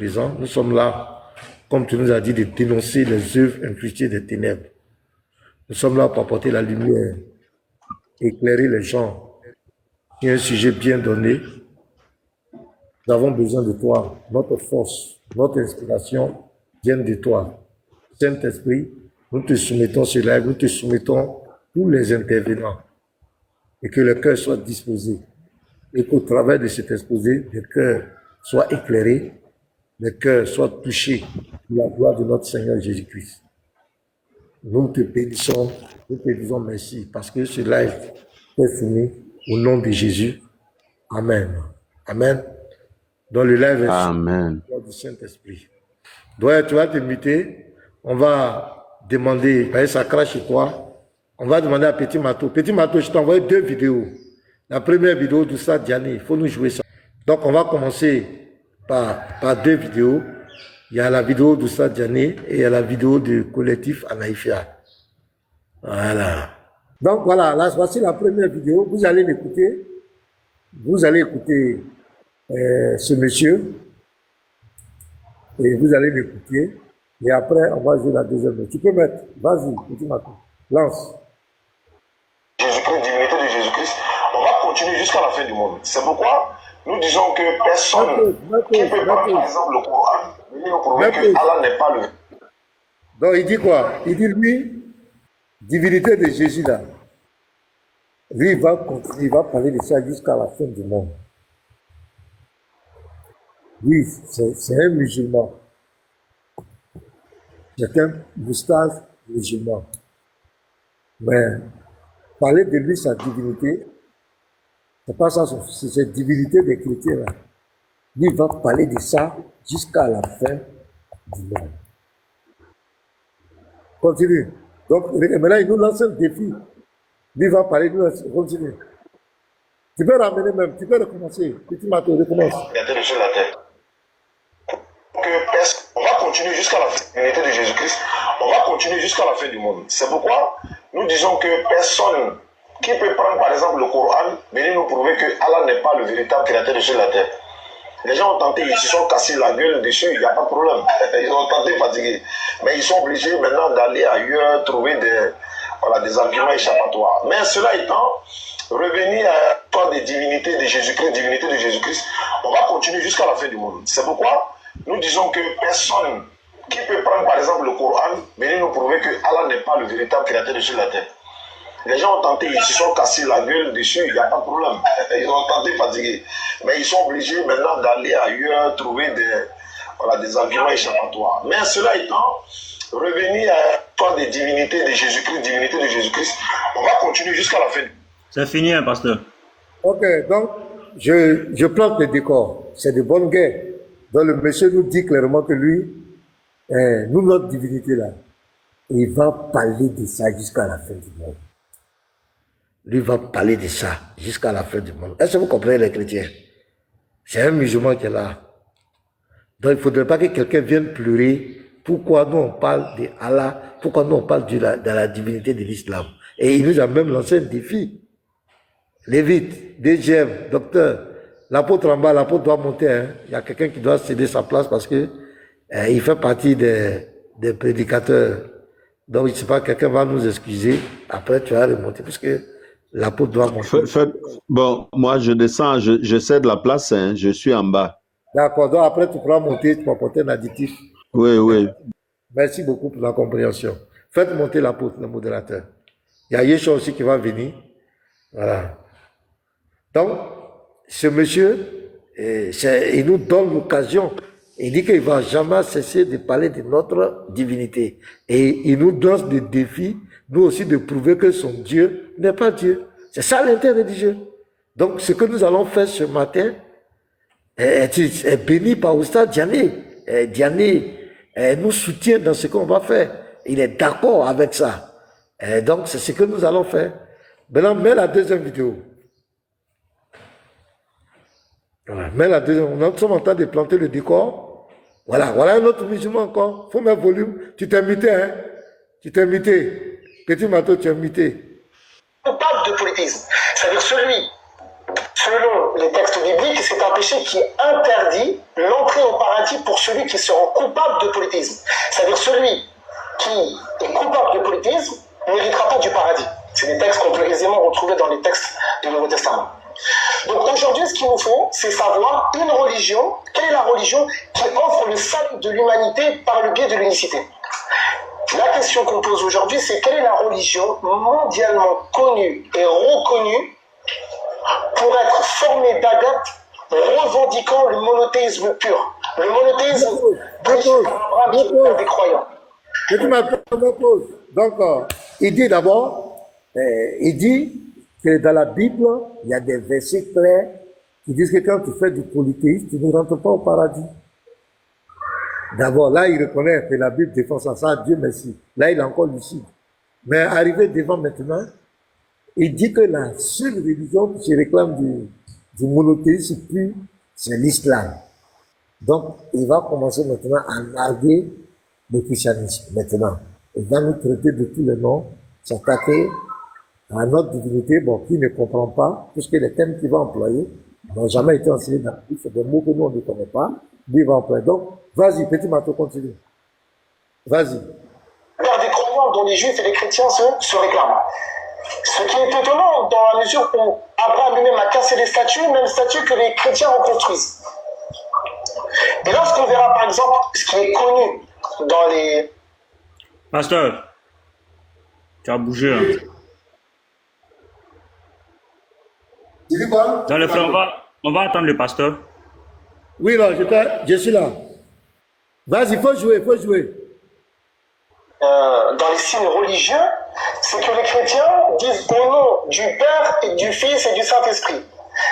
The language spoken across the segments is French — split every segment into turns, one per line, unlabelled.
présent, nous sommes là, comme tu nous as dit, de dénoncer les œuvres infructueuses des ténèbres. Nous sommes là pour apporter la lumière, éclairer les gens. C'est un sujet bien donné. Nous avons besoin de toi. Notre force, notre inspiration viennent de toi. Saint-Esprit, nous te soumettons ce live, nous te soumettons tous les intervenants et que le cœur soit disposé et qu'au travers de cet exposé, le cœur soit éclairé, le cœur soit touché par la gloire de notre Seigneur Jésus-Christ. Nous te bénissons, nous te disons merci parce que ce live est fini au nom de Jésus. Amen. Amen. Dans le live
Amen.
Du Saint-Esprit. Donc, tu vas te muter. On va demander, parce que ça crache chez toi, on va demander à Petit Mato. Petit Mato, je t'ai envoyé 2 vidéos. La première vidéo de ça, Diané, il faut nous jouer ça. Donc, on va commencer par 2 vidéos. Il y a la vidéo de ça, Diané, et il y a la vidéo du collectif Anaïfia. Voilà. Donc, voilà, là, voici la première vidéo. Vous allez l'écouter. Vous allez écouter ce monsieur. Et vous allez l'écouter. Et après, on va jouer la deuxième. Tu peux mettre. Vas-y, Petit Mato. Lance.
Jésus-Christ, divinité de Jésus-Christ, on va continuer jusqu'à la fin du monde. C'est pourquoi nous disons que personne qui peut prendre par exemple le Coran, venir nous prouver que Allah n'est pas le.
Donc il dit quoi? Il dit lui, divinité de Jésus là. Lui, il va continuer, il va parler de ça jusqu'à la fin du monde. Lui, c'est un musulman. C'est un moustache musulman. Mais parler de lui, sa divinité, c'est pas ça, c'est cette divinité des chrétiens là. Lui, il va parler de ça jusqu'à la fin du monde. Continue. Donc, maintenant, il nous lance un défi. Lui, il va parler, nous, continue. Tu peux ramener même, tu peux recommencer. Petit Mato, recommence.
Sur la terre. On va continuer jusqu'à la fin de Jésus-Christ. On va continuer jusqu'à la fin du monde. C'est pourquoi nous disons que personne qui peut prendre par exemple le Coran, venir nous prouver que Allah n'est pas le véritable créateur sur la terre. Les gens ont tenté, ils se sont cassés la gueule dessus, il n'y a pas de problème. Ils ont tenté fatigués. Mais ils sont obligés maintenant d'aller ailleurs, trouver des arguments échappatoires. Mais cela étant, revenir à l'histoire des divinités de Jésus-Christ, on va continuer jusqu'à la fin du monde. C'est pourquoi nous disons que personne qui peut prendre par exemple le Coran, venir nous prouver que Allah n'est pas le véritable créateur sur la terre. Les gens ont tenté, ils se sont cassés la gueule dessus, il n'y a pas de problème. Ils ont tenté fatigués. Mais ils sont obligés maintenant d'aller ailleurs, trouver des arguments échappatoires. Mais cela étant, revenir à l'histoire des divinités de Jésus-Christ, on va continuer jusqu'à la fin.
C'est fini, hein, pasteur.
Ok, donc, je plante le décor. C'est de bonne guerre. Donc, le monsieur nous dit clairement que lui, nous, notre divinité là, il va parler de ça jusqu'à la fin du monde. Lui va parler de ça jusqu'à la fin du monde. Est-ce que vous comprenez les chrétiens? C'est un musulman qui est là. Donc il ne faudrait pas que quelqu'un vienne pleurer. Pourquoi nous on parle de Allah? Pourquoi nous on parle de la divinité de l'islam? Et il nous a même lancé un défi. Lévite, DGM, docteur, l'apôtre en bas, l'apôtre doit monter. Hein. Il y a quelqu'un qui doit céder sa place parce que il fait partie des prédicateurs. Donc je ne sais pas, quelqu'un va nous excuser. Après tu vas remonter puisque l'apôtre doit monter.
Bon, moi je descends, je cède la place, hein, je suis en bas.
D'accord, donc après tu pourras monter, tu vas porter un additif.
Oui.
Merci beaucoup pour la compréhension. Faites monter l'apôtre, le modérateur. Il y a Yeshua aussi qui va venir. Voilà. Donc, ce monsieur, il nous donne l'occasion. Il dit qu'il ne va jamais cesser de parler de notre divinité. Et il nous donne des défis, nous aussi, de prouver que son Dieu n'est pas Dieu. C'est ça l'intérêt du jeu. Donc, ce que nous allons faire ce matin est béni par Oustad Diané. Diané nous soutient dans ce qu'on va faire. Il est d'accord avec ça. Donc, c'est ce que nous allons faire. Maintenant, mets la deuxième vidéo. Voilà, mets la deuxième. Nous sommes en train de planter le décor. Voilà un autre musulman encore. Faut mettre volume. Tu t'es muté, hein? Tu t'es muté. Petit Mato, tu es muté.
On parle de polythéisme. C'est-à-dire celui selon les textes bibliques, c'est un péché qui interdit l'entrée au paradis pour celui qui se rend coupable de polythéisme. C'est-à-dire celui qui est coupable de polythéisme ne méritera pas du paradis. C'est des textes qu'on peut aisément retrouver dans les textes du Nouveau Testament. Donc aujourd'hui, ce qu'il nous faut, c'est savoir une religion, quelle est la religion qui offre le salut de l'humanité par le biais de l'unicité. La question qu'on pose aujourd'hui, c'est quelle est la religion mondialement connue et reconnue pour être formée d'agates revendiquant le monothéisme pur. Le monothéisme prêché par Abraham qui est des croyants.
Je te me pose. Donc, il dit d'abord, il dit que dans la Bible, il y a des versets clairs qui disent que quand tu fais du polythéisme, tu ne rentres pas au paradis. D'abord, là, il reconnaît que la Bible défend ça, Dieu merci. Là, il est encore lucide. Mais arrivé devant maintenant, il dit que la seule religion qui se réclame du monothéisme pur, c'est l'islam. Donc, il va commencer maintenant à narguer le christianisme. Maintenant, il va nous traiter de tous les noms, s'attaquer à notre divinité, bon, qui ne comprend pas, puisque les thèmes qu'il va employer n'ont jamais été enseignés dans la Bible, c'est des mots que nous, on ne connaît pas, lui, il va employer. Donc, vas-y, petit Mato, continue. Vas-y.
Des croyants dont les juifs et les chrétiens se réclament. Ce qui est étonnant dans la mesure où Abraham lui-même a cassé les statues, même statues que les chrétiens reconstruisent. Et lorsqu'on verra par exemple ce qui est connu dans les...
Pasteur, tu as bougé. Hein.
Tu dis quoi?
Dans le frère, on va attendre le pasteur.
Oui, là, je suis là. Vas-y, faut jouer, faut jouer.
Dans les signes religieux, c'est que les chrétiens disent au nom du Père et du Fils et du Saint-Esprit.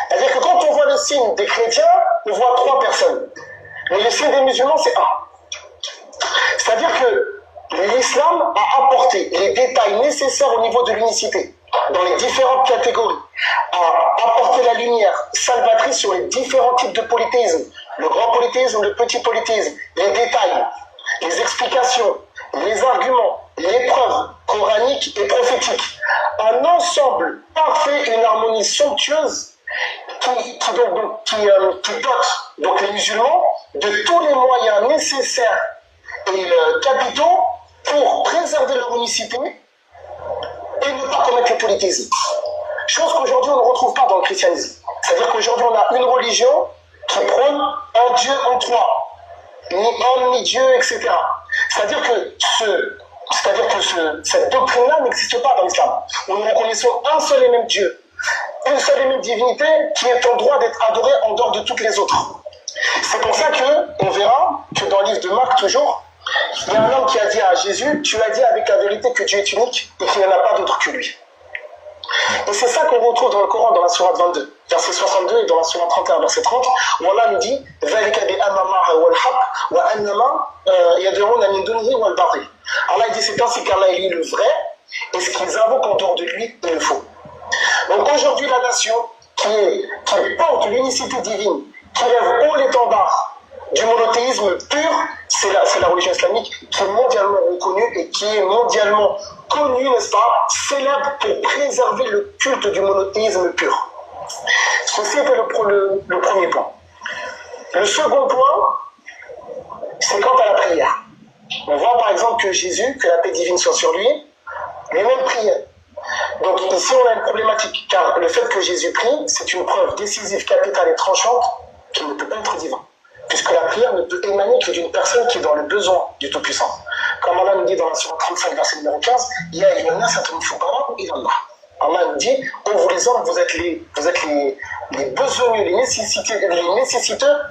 C'est-à-dire que quand on voit le signe des chrétiens, on voit 3 personnes. Mais le signe des musulmans, c'est 1. C'est-à-dire que l'islam a apporté les détails nécessaires au niveau de l'unicité, dans les différentes catégories, a apporté la lumière salvatrice sur les différents types de polythéisme, le grand polythéisme, le petit polythéisme, les détails, les explications, les arguments, les preuves coraniques et prophétiques. Un ensemble parfait, une harmonie somptueuse qui dote donc les musulmans de tous les moyens nécessaires et capitaux pour préserver leur unicité et ne pas commettre le polythéisme. Chose qu'aujourd'hui on ne retrouve pas dans le christianisme. C'est-à-dire qu'aujourd'hui on a une religion qui prône un Dieu en 3, ni homme, ni Dieu, etc. C'est-à-dire que cette doctrine-là n'existe pas dans l'islam. Nous reconnaissons un seul et même Dieu, une seule et même divinité qui est en droit d'être adorée en dehors de toutes les autres. C'est pour ça qu'on verra que dans le livre de Marc, toujours, il y a un homme qui a dit à Jésus, tu as dit avec la vérité que Dieu est unique et qu'il n'y en a pas d'autre que lui. Et c'est ça qu'on retrouve dans le Coran, dans la sourate 22, verset 62, et dans la sourate 31, verset 30, où Allah nous dit Allah dit c'est ainsi qu'Allah est lui le vrai, et ce qu'ils invoquent en dehors de lui est le faux. Donc aujourd'hui, la nation qui porte l'unicité divine, qui lève haut l'étendard du monothéisme pur, c'est la religion islamique qui est mondialement reconnue et qui est mondialement connue, n'est-ce pas, célèbre pour préserver le culte du monothéisme pur. Ceci était le premier point. Le second point, c'est quant à la prière. On voit par exemple que Jésus, que la paix divine soit sur lui, lui-même priait. Donc ici on a une problématique, car le fait que Jésus prie, c'est une preuve décisive, capitale et tranchante qu'il ne peut pas être divin. Puisque la prière ne peut émaner que d'une personne qui est dans le besoin du Tout-Puissant. Comme Allah nous dit dans la sourate 35, verset numéro 15, « Ya ayyuhannas antum fuqara ila Allah » Allah nous dit, oh, vous les hommes, vous êtes les besogneux, les nécessiteux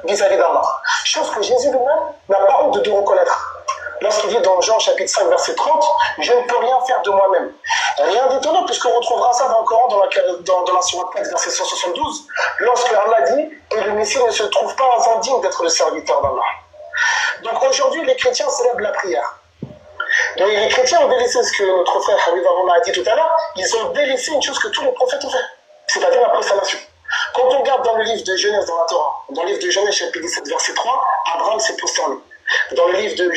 vis-à-vis d'Allah. Chose que Jésus lui-même n'a pas honte de reconnaître. Lorsqu'il dit dans Jean chapitre 5 verset 30, je ne peux rien faire de moi-même. Rien d'étonnant puisqu'on retrouvera ça dans le Coran dans la sourate 4 verset 172, lorsque Allah dit, et le Messie ne se trouve pas indigne d'être le serviteur d'Allah. Donc aujourd'hui les chrétiens célèbrent la prière. Donc, les chrétiens ont délaissé ce que notre frère Habib Arona a dit tout à l'heure, ils ont délaissé une chose que tous les prophètes ont fait, c'est-à-dire la proclamation. Quand on regarde dans le livre de Genèse dans la Torah, dans le livre de Genèse chapitre 17 verset 3, Abraham s'est prosterné.
Dans le livre de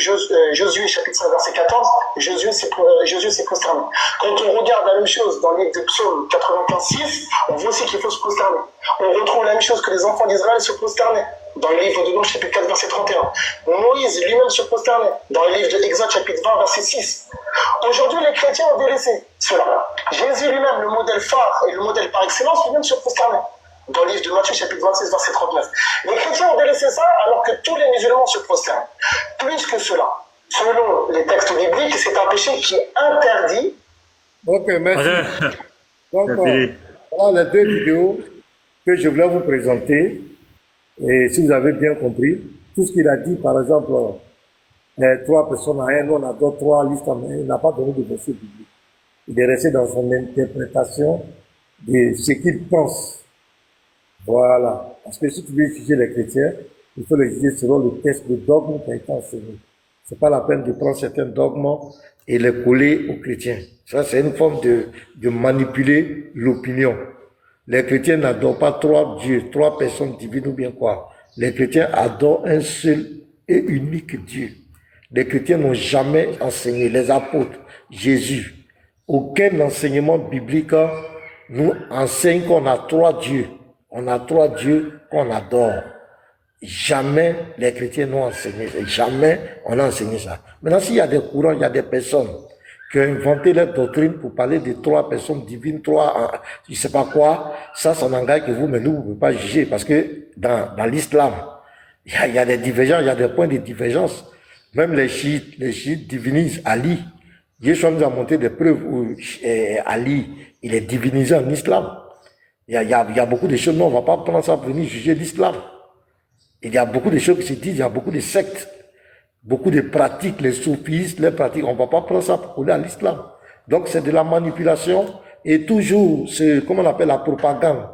Josué, chapitre 5, verset 14, Josué s'est prosterné. Quand on regarde la même chose dans le livre de Psaume 95, 6, on voit aussi qu'il faut se prosterner. On retrouve la même chose que les enfants d'Israël se prosternaient. Dans le livre de Nombre, chapitre 4, verset 31. Moïse lui-même se prosternait. Dans le livre de Exode, chapitre 20, verset 6. Aujourd'hui, les chrétiens ont délaissé cela. Jésus lui-même, le modèle phare et le modèle par excellence, lui-même se prosternait. Dans le livre de Matthieu, chapitre 26, verset 39. Les chrétiens ont délaissé ça alors que tous les musulmans se prosternent. Plus que cela, selon les textes bibliques, c'est un péché qui est interdit.
Ok, merci. Donc, voilà les deux vidéos que je voulais vous présenter. Et si vous avez bien compris, tout ce qu'il a dit, par exemple, les 3 personnes à un, on adore 3 listes, mais il n'a pas donné de verset biblique. Il est resté dans son interprétation de ce qu'il pense. Voilà. Parce que si tu veux juger les chrétiens, il faut les juger selon le texte de dogme qui a été enseigné. C'est pas la peine de prendre certains dogmes et les coller aux chrétiens. Ça, c'est une forme de manipuler l'opinion. Les chrétiens n'adorent pas 3 dieux, 3 personnes divines ou bien quoi. Les chrétiens adorent un seul et unique Dieu. Les chrétiens n'ont jamais enseigné, les apôtres, Jésus. Aucun enseignement biblique nous enseigne qu'on a 3 dieux. On a 3 dieux qu'on adore. Jamais les chrétiens n'ont enseigné ça. Jamais on a enseigné ça. Maintenant, s'il y a des courants, il y a des personnes qui ont inventé leur doctrine pour parler de 3 personnes divines, 3, je sais pas quoi, ça n'engage que vous, mais nous, vous ne pouvez pas juger parce que dans l'islam, il y a des divergences, il y a des points de divergence. Même les chiites divinisent Ali. Yeshua nous a montré des preuves où Ali, il est divinisé en islam. Il y a beaucoup de choses, non, on ne va pas prendre ça pour venir juger l'islam. Il y a beaucoup de choses qui se disent, il y a beaucoup de sectes, beaucoup de pratiques, les soufistes, les pratiques, on ne va pas prendre ça pour coller à l'islam. Donc c'est de la manipulation et toujours, comment on appelle la propagande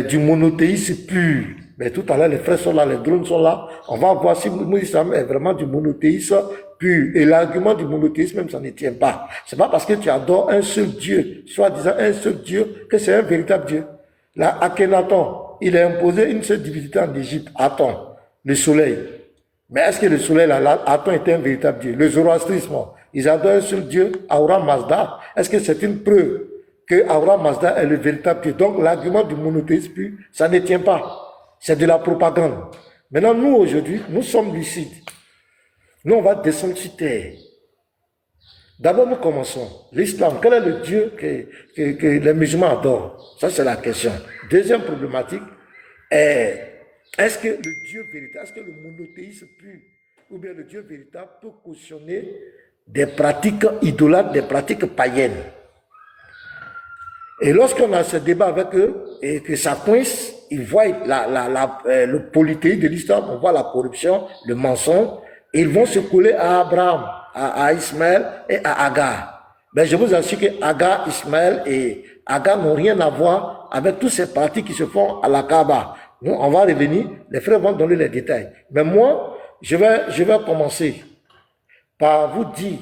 du monothéisme pur. Mais tout à l'heure, les frères sont là, les drones sont là, on va voir si l'islam est vraiment du monothéisme pur. Et l'argument du monothéisme même, ça ne tient pas. C'est pas parce que tu adores un seul Dieu, soi-disant un seul Dieu, que c'est un véritable Dieu. Là, Akhenaton, il a imposé une seule divinité en Égypte, Aton, le soleil. Mais est-ce que le soleil, là, Aton était un véritable Dieu? Le zoroastrisme, ils adorent un seul Dieu, Ahura Mazda. Est-ce que c'est une preuve que Ahura Mazda est le véritable Dieu? Donc l'argument du monothéisme pur, ça ne tient pas. C'est de la propagande. Maintenant, nous, aujourd'hui, nous sommes lucides. Nous, on va descendre sur terre. D'abord, nous commençons. L'islam, quel est le Dieu que les musulmans adorent? Ça, c'est la question. Deuxième problématique est-ce que le Dieu véritable, est-ce que le monothéisme pur ou bien le Dieu véritable peut cautionner des pratiques idolâtres, des pratiques païennes? Et lorsqu'on a ce débat avec eux et que ça coince, ils voient le polythéisme de l'islam, on voit la corruption, le mensonge, et ils vont se coller à Abraham, à Ismaël et à Agar. Mais je vous assure que Agar, Ismaël et Agar n'ont rien à voir avec toutes ces pratiques qui se font à la Kaaba. Nous, on va revenir, les frères vont donner les détails. Mais moi, je vais commencer par vous dire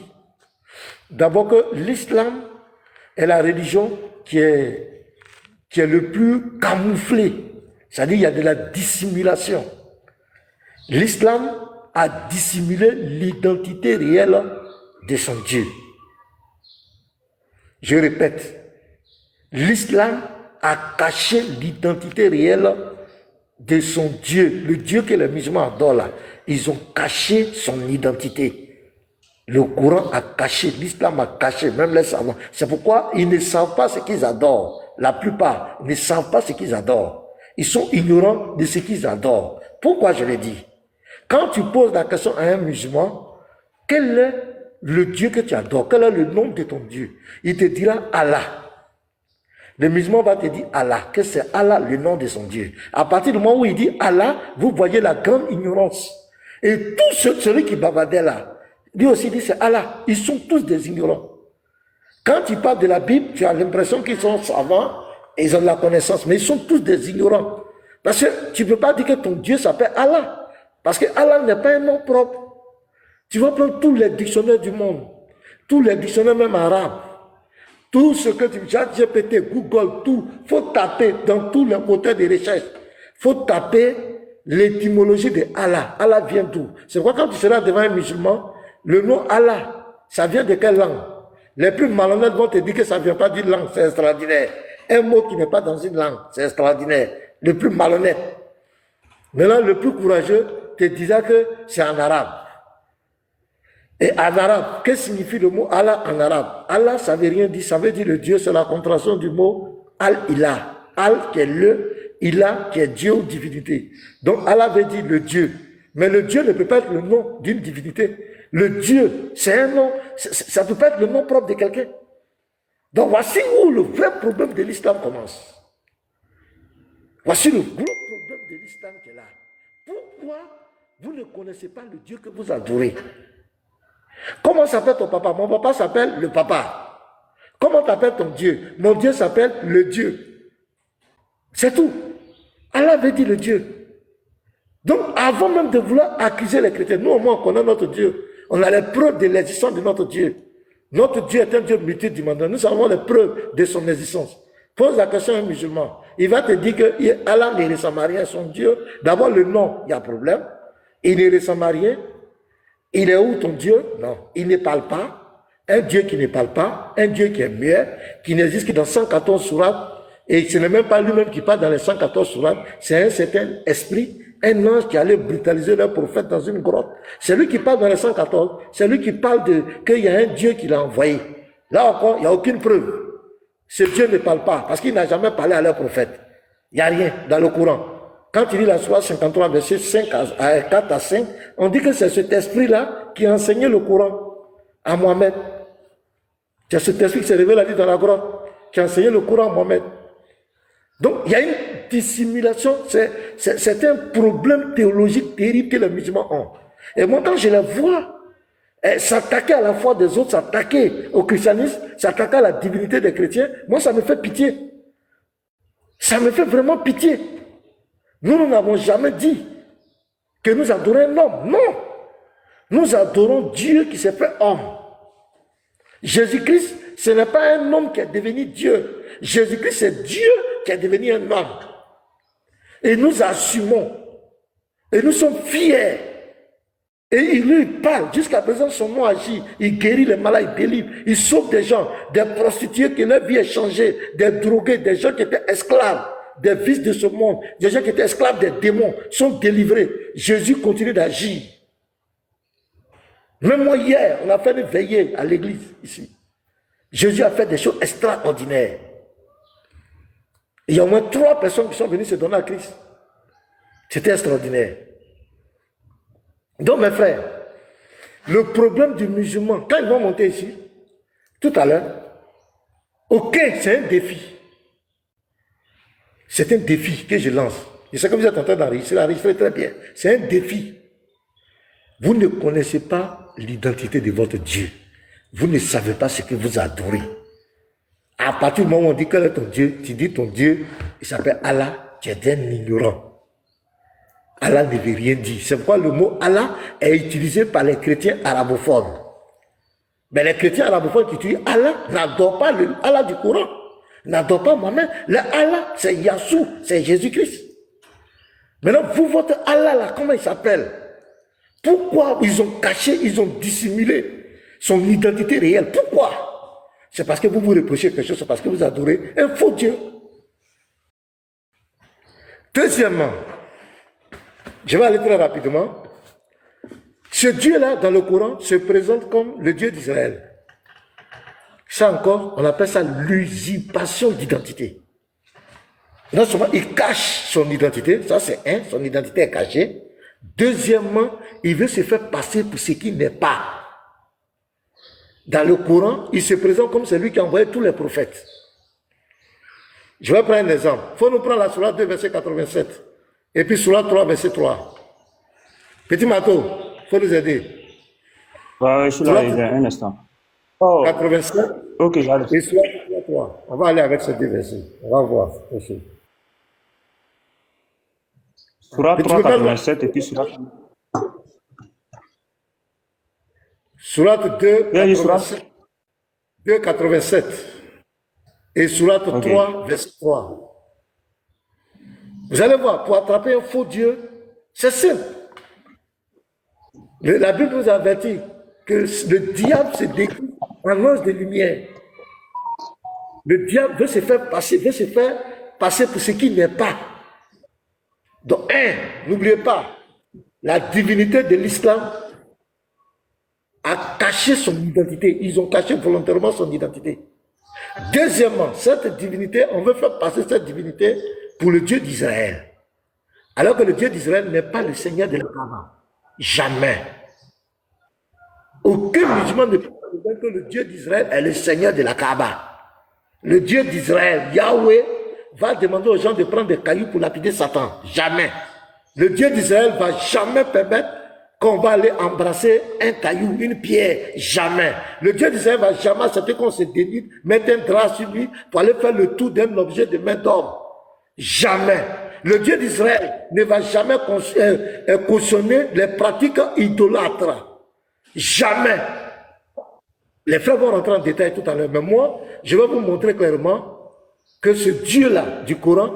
d'abord que l'islam est la religion qui est le plus camouflé. C'est-à-dire qu'il y a de la dissimulation. L'islam a dissimulé l'identité réelle de son Dieu. Je répète, l'islam a caché l'identité réelle de son Dieu, le Dieu que les musulmans adorent là. Ils ont caché son identité. Le Coran a caché, l'islam a caché, même les savants. C'est pourquoi ils ne savent pas ce qu'ils adorent. La plupart ne savent pas ce qu'ils adorent. Ils sont ignorants de ce qu'ils adorent. Pourquoi je le dis? Quand tu poses la question à un musulman, quel est le Dieu que tu adores? Quel est le nom de ton Dieu? Il te dira Allah. Le musulman va te dire Allah, que c'est Allah le nom de son Dieu. À partir du moment où il dit Allah, vous voyez la grande ignorance. Et tout celui qui bavardait là, lui aussi dit c'est Allah. Ils sont tous des ignorants. Quand tu parles de la Bible, tu as l'impression qu'ils sont savants et ils ont de la connaissance, mais ils sont tous des ignorants. Parce que tu ne peux pas dire que ton Dieu s'appelle Allah. Parce que Allah n'est pas un nom propre. Tu vas prendre tous les dictionnaires du monde, tous les dictionnaires même arabes, tout ce que tu ChatGPT, Google, tout, faut taper dans tous les moteurs de recherche. Faut taper l'étymologie de Allah. Allah vient d'où? C'est pourquoi quand tu seras devant un musulman, le nom Allah, ça vient de quelle langue? Les plus malhonnêtes vont te dire que ça ne vient pas d'une langue, c'est extraordinaire. Un mot qui n'est pas dans une langue, c'est extraordinaire. Le plus malhonnête. Maintenant, le plus courageux te dira que c'est en arabe. Et en arabe, qu'est-ce que signifie le mot Allah en arabe? Allah, ça ne veut rien dire, ça veut dire le Dieu, c'est la contraction du mot Al-Ilah. Al qui est le, Ilah qui est Dieu ou divinité. Donc Allah veut dire le Dieu. Mais le Dieu ne peut pas être le nom d'une divinité. Le Dieu, c'est un nom, ça ne peut pas être le nom propre de quelqu'un. Donc voici où le vrai problème de l'islam commence. Voici le gros problème de l'islam qui est là. Pourquoi vous ne connaissez pas le Dieu que vous adorez? Comment s'appelle ton papa? Mon papa s'appelle le papa. Comment t'appelles ton Dieu? Mon Dieu s'appelle le Dieu. C'est tout. Allah veut dire le Dieu. Donc, avant même de vouloir accuser les chrétiens, nous au moins on connaît notre Dieu. On a les preuves de l'existence de notre Dieu. Notre Dieu est un Dieu multidimensionnel. Nous avons les preuves de son existence. Pose la question à un musulman. Il va te dire que Allah ne ressemble à rien, son Dieu. D'abord, le nom, il y a problème. Il ne ressemble à rien. Il est où ton Dieu? Non, il ne parle pas. Un Dieu qui ne parle pas, un Dieu qui est muet, qui n'existe que dans 114 sourates, et ce n'est même pas lui-même qui parle dans les 114 sourates, c'est un certain esprit, un ange qui allait brutaliser leur prophète dans une grotte. C'est lui qui parle dans les 114, c'est lui qui parle de qu'il y a un Dieu qui l'a envoyé. Là encore, il n'y a aucune preuve. Ce Dieu ne parle pas, parce qu'il n'a jamais parlé à leur prophète. Il n'y a rien dans le Coran. Quand il lit la sourate 53, verset 4 à 5, on dit que c'est cet esprit-là qui a enseigné le Coran à Mohamed. C'est cet esprit qui s'est révélé dans la grotte, qui a enseigné le Coran à Mohamed. Donc, il y a une dissimulation, c'est un problème théologique terrible que les musulmans ont. Et moi, quand je les vois s'attaquer à la foi des autres, s'attaquer au christianisme, s'attaquer à la divinité des chrétiens, moi, ça me fait pitié. Ça me fait vraiment pitié. Nous n'avons jamais dit que nous adorons un homme. Non. Nous adorons Dieu qui s'est fait homme. Jésus-Christ, ce n'est pas un homme qui est devenu Dieu. Jésus-Christ, c'est Dieu qui est devenu un homme. Et nous assumons. Et nous sommes fiers. Et il lui parle. Jusqu'à présent, son nom agit. Il guérit les malades, il délivre. Il sauve des gens, des prostituées qui leur vie est changée, des drogués, des gens qui étaient esclaves des vices de ce monde, des gens qui étaient esclaves des démons, sont délivrés. Jésus continue d'agir. Même moi, hier, on a fait une veillée à l'église, ici. Jésus a fait des choses extraordinaires. Il y a au moins 3 personnes qui sont venues se donner à Christ. C'était extraordinaire. Donc, mes frères, le problème du musulman, quand ils vont monter ici, tout à l'heure, ok, c'est un défi. C'est un défi que je lance. Je sais que vous êtes en train d'enregistrer très bien. C'est un défi. Vous ne connaissez pas l'identité de votre Dieu. Vous ne savez pas ce que vous adorez. À partir du moment où on dit quel est ton Dieu, tu dis ton Dieu, il s'appelle Allah, tu es un ignorant. Allah ne veut rien dire. C'est pourquoi le mot Allah est utilisé par les chrétiens arabophones. Mais les chrétiens arabophones qui utilisent Allah n'adorent pas le Allah du Coran. N'adore pas moi-même. Le Allah, c'est Yassou, c'est Jésus-Christ. Maintenant, vous, votre Allah, là, comment il s'appelle? Pourquoi ils ont caché, ils ont dissimulé son identité réelle? Pourquoi? C'est parce que vous vous reprochez quelque chose, c'est parce que vous adorez un faux Dieu. Deuxièmement, je vais aller très rapidement. Ce Dieu-là, dans le Coran, se présente comme le Dieu d'Israël. Ça encore, on appelle ça l'usurpation d'identité. Non seulement il cache son identité, ça c'est un, son identité est cachée. Deuxièmement, il veut se faire passer pour ce qu'il n'est pas. Dans le Coran, il se présente comme celui qui a envoyé tous les prophètes. Je vais prendre un exemple. Il faut nous prendre la sourate 2, verset 87. Et puis sourate 3, verset 3. Petit Mato, il faut nous aider.
Je suis là, un instant. Oh,
87.
ok, j'arrive.
Et sourate 3. On va aller avec ces deux versets. On va voir.
Surat 3, 87 et puis Surat...
Sourate 2, 87. 2, 87. Et Sourate 3, verset 3. Vous allez voir, pour attraper un faux Dieu, C'est simple. La Bible nous avertit que le diable se décrit en ange de lumière. Le diable veut se faire passer pour ce qu'il n'est pas. Donc, n'oubliez pas, la divinité de l'islam a caché son identité. Ils ont caché volontairement son identité. Deuxièmement, cette divinité, on veut faire passer cette divinité pour le Dieu d'Israël. Alors que le Dieu d'Israël n'est pas le Seigneur de la Kaaba. Jamais. Aucun musulman ne peut dire que le Dieu d'Israël est le Seigneur de la Kaaba. Le Dieu d'Israël, Yahweh, va demander aux gens de prendre des cailloux pour lapider Satan. Jamais. Le Dieu d'Israël va jamais permettre qu'on va aller embrasser un caillou, une pierre. Jamais. Le Dieu d'Israël va jamais accepter qu'on se dénude, mettre un drap sur lui pour aller faire le tour d'un objet de main d'homme. Jamais. Le Dieu d'Israël ne va jamais cautionner les pratiques idolâtres. Jamais. Les frères vont rentrer en détail tout à l'heure, mais moi, je vais vous montrer clairement que ce Dieu-là du Coran,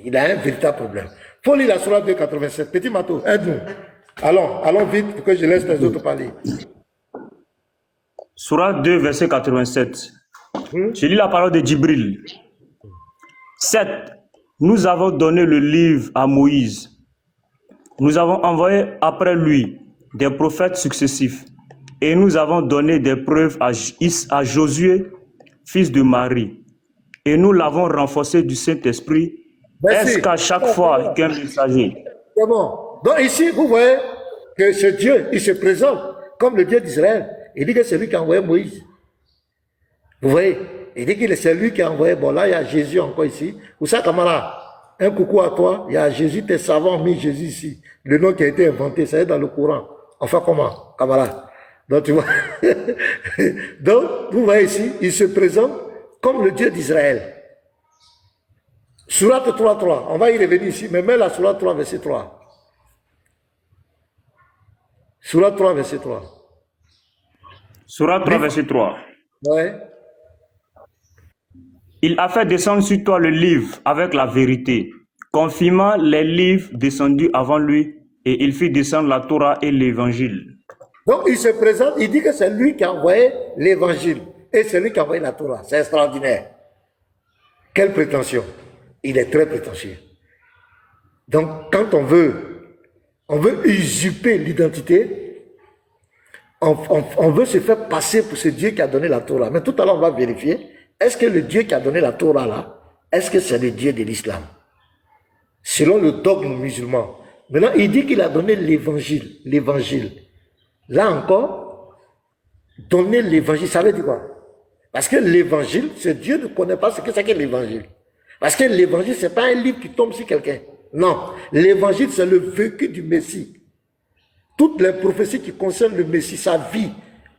il a un véritable problème. Il faut lire la Sourate 287. Petit Mato, aide-nous. Allons vite pour que je laisse les autres parler.
Sourate 2, verset 87. Je lis la parole de Djibril. 7. Nous avons donné le livre à Moïse. Nous avons envoyé après lui des prophètes successifs. Et nous avons donné des preuves à Josué, fils de Marie. Et nous l'avons renforcé du Saint-Esprit. Est-ce qu'à chaque fois qu'un messager...
C'est bon. Donc ici, vous voyez que ce Dieu, il se présente comme le Dieu d'Israël. Il dit que c'est lui qui a envoyé Moïse. Vous voyez? Il dit que c'est lui qui a envoyé... Bon, là, il y a Jésus encore ici. Où ça, camarade? Un coucou à toi. Il y a Jésus, tes savants ont mis Jésus ici. Le nom qui a été inventé, ça est dans le Coran. Enfin, comment, camarade? Donc, tu vois. Donc, vous voyez ici, il se présente comme le Dieu d'Israël. Sourate 3.3. On va y revenir ici, mais mets la Sourate 3, verset 3. Sourate 3, verset 3.
Sourate 3, verset 3.
Ouais.
Il a fait descendre sur toi le livre avec la vérité, confirmant les livres descendus avant lui, et il fit descendre la Torah et l'évangile.
Donc, il se présente, il dit que c'est lui qui a envoyé l'évangile, et c'est lui qui a envoyé la Torah. C'est extraordinaire. Quelle prétention. Il est très prétentieux. Donc, quand on veut usurper l'identité, on veut se faire passer pour ce Dieu qui a donné la Torah. Mais tout à l'heure, on va vérifier, est-ce que le Dieu qui a donné la Torah là, est-ce que c'est le Dieu de l'islam? Selon le dogme musulman. Maintenant, il dit qu'il a donné l'évangile. L'évangile. Là encore, donner l'évangile, ça veut dire quoi? Parce que l'évangile, c'est Dieu ne connaît pas ce que c'est que l'évangile. Parce que l'évangile, ce n'est pas un livre qui tombe sur quelqu'un. Non, l'évangile, c'est le vécu du Messie. Toutes les prophéties qui concernent le Messie, sa vie,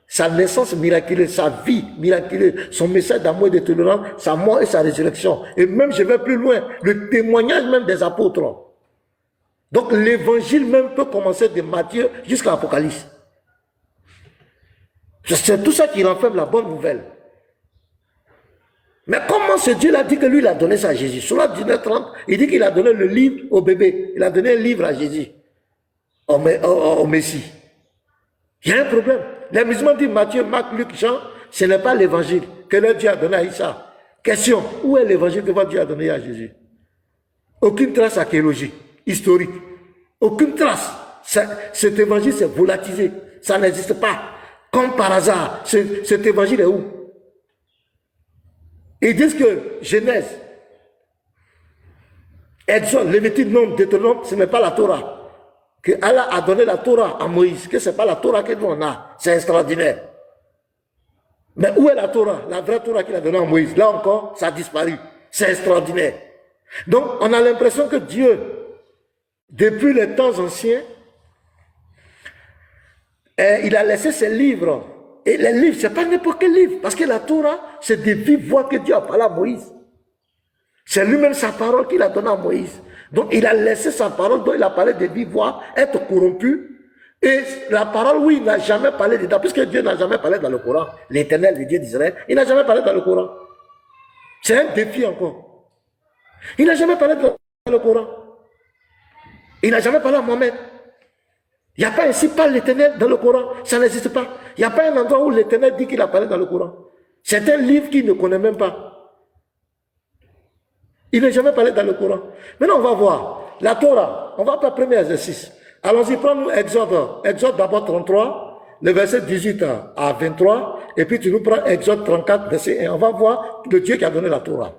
sa naissance miraculeuse, sa vie miraculeuse, son message d'amour et de tolérance, sa mort et sa résurrection. Et même, je vais plus loin, le témoignage même des apôtres. Donc, l'évangile même peut commencer de Matthieu jusqu'à l'Apocalypse. C'est tout ça qui renferme la bonne nouvelle. Mais comment ce Dieu l'a dit que lui, il a donné ça à Jésus? Sur la 19:30, il dit qu'il a donné le livre au bébé. Il a donné un livre à Jésus, au Messie. Il y a un problème. Les musulmans disent Matthieu, Marc, Luc, Jean, ce n'est pas l'évangile que leur Dieu a donné à Issa. Question, où est l'évangile que votre Dieu a donné à Jésus? Aucune trace archéologique, historique. Aucune trace. Cet évangile s'est volatilisé. Ça n'existe pas. Comme par hasard, cet évangile est où? Ils disent que Genèse, Exode, Lévitique, Nombre, Deutéronome, ce n'est pas la Torah. Que Allah a donné la Torah à Moïse, que ce n'est pas la Torah que nous on a. C'est extraordinaire. Mais où est la Torah? La vraie Torah qu'il a donnée à Moïse. Là encore, ça a disparu. C'est extraordinaire. Donc, on a l'impression que Dieu, depuis les temps anciens, il a laissé ses livres. Et les livres, ce n'est pas n'importe quel livre. Parce que la Torah, c'est des vives voix que Dieu a parlé à Moïse. C'est lui-même sa parole qu'il a donnée à Moïse. Donc, il a laissé sa parole, dont il a parlé de vives voix, être corrompu. Et la parole, oui, il n'a jamais parlé dedans. Puisque Dieu n'a jamais parlé dans le Coran. L'Éternel, le Dieu d'Israël, il n'a jamais parlé dans le Coran. C'est un défi encore. Il n'a jamais parlé dans le Coran. Il n'a jamais parlé à Mohamed. Il n'y a pas ainsi parle l'Éternel dans le Coran. Ça n'existe pas. Il n'y a pas un endroit où l'Éternel dit qu'il a parlé dans le Coran. C'est un livre qu'il ne connaît même pas. Il n'a jamais parlé dans le Coran. Maintenant, on va voir. La Torah, on va faire le premier exercice. Allons-y, prends-nous Exode. Exode d'abord 33, le verset 18 à 23. Et puis tu nous prends Exode 34, verset 1. On va voir le Dieu qui a donné la Torah.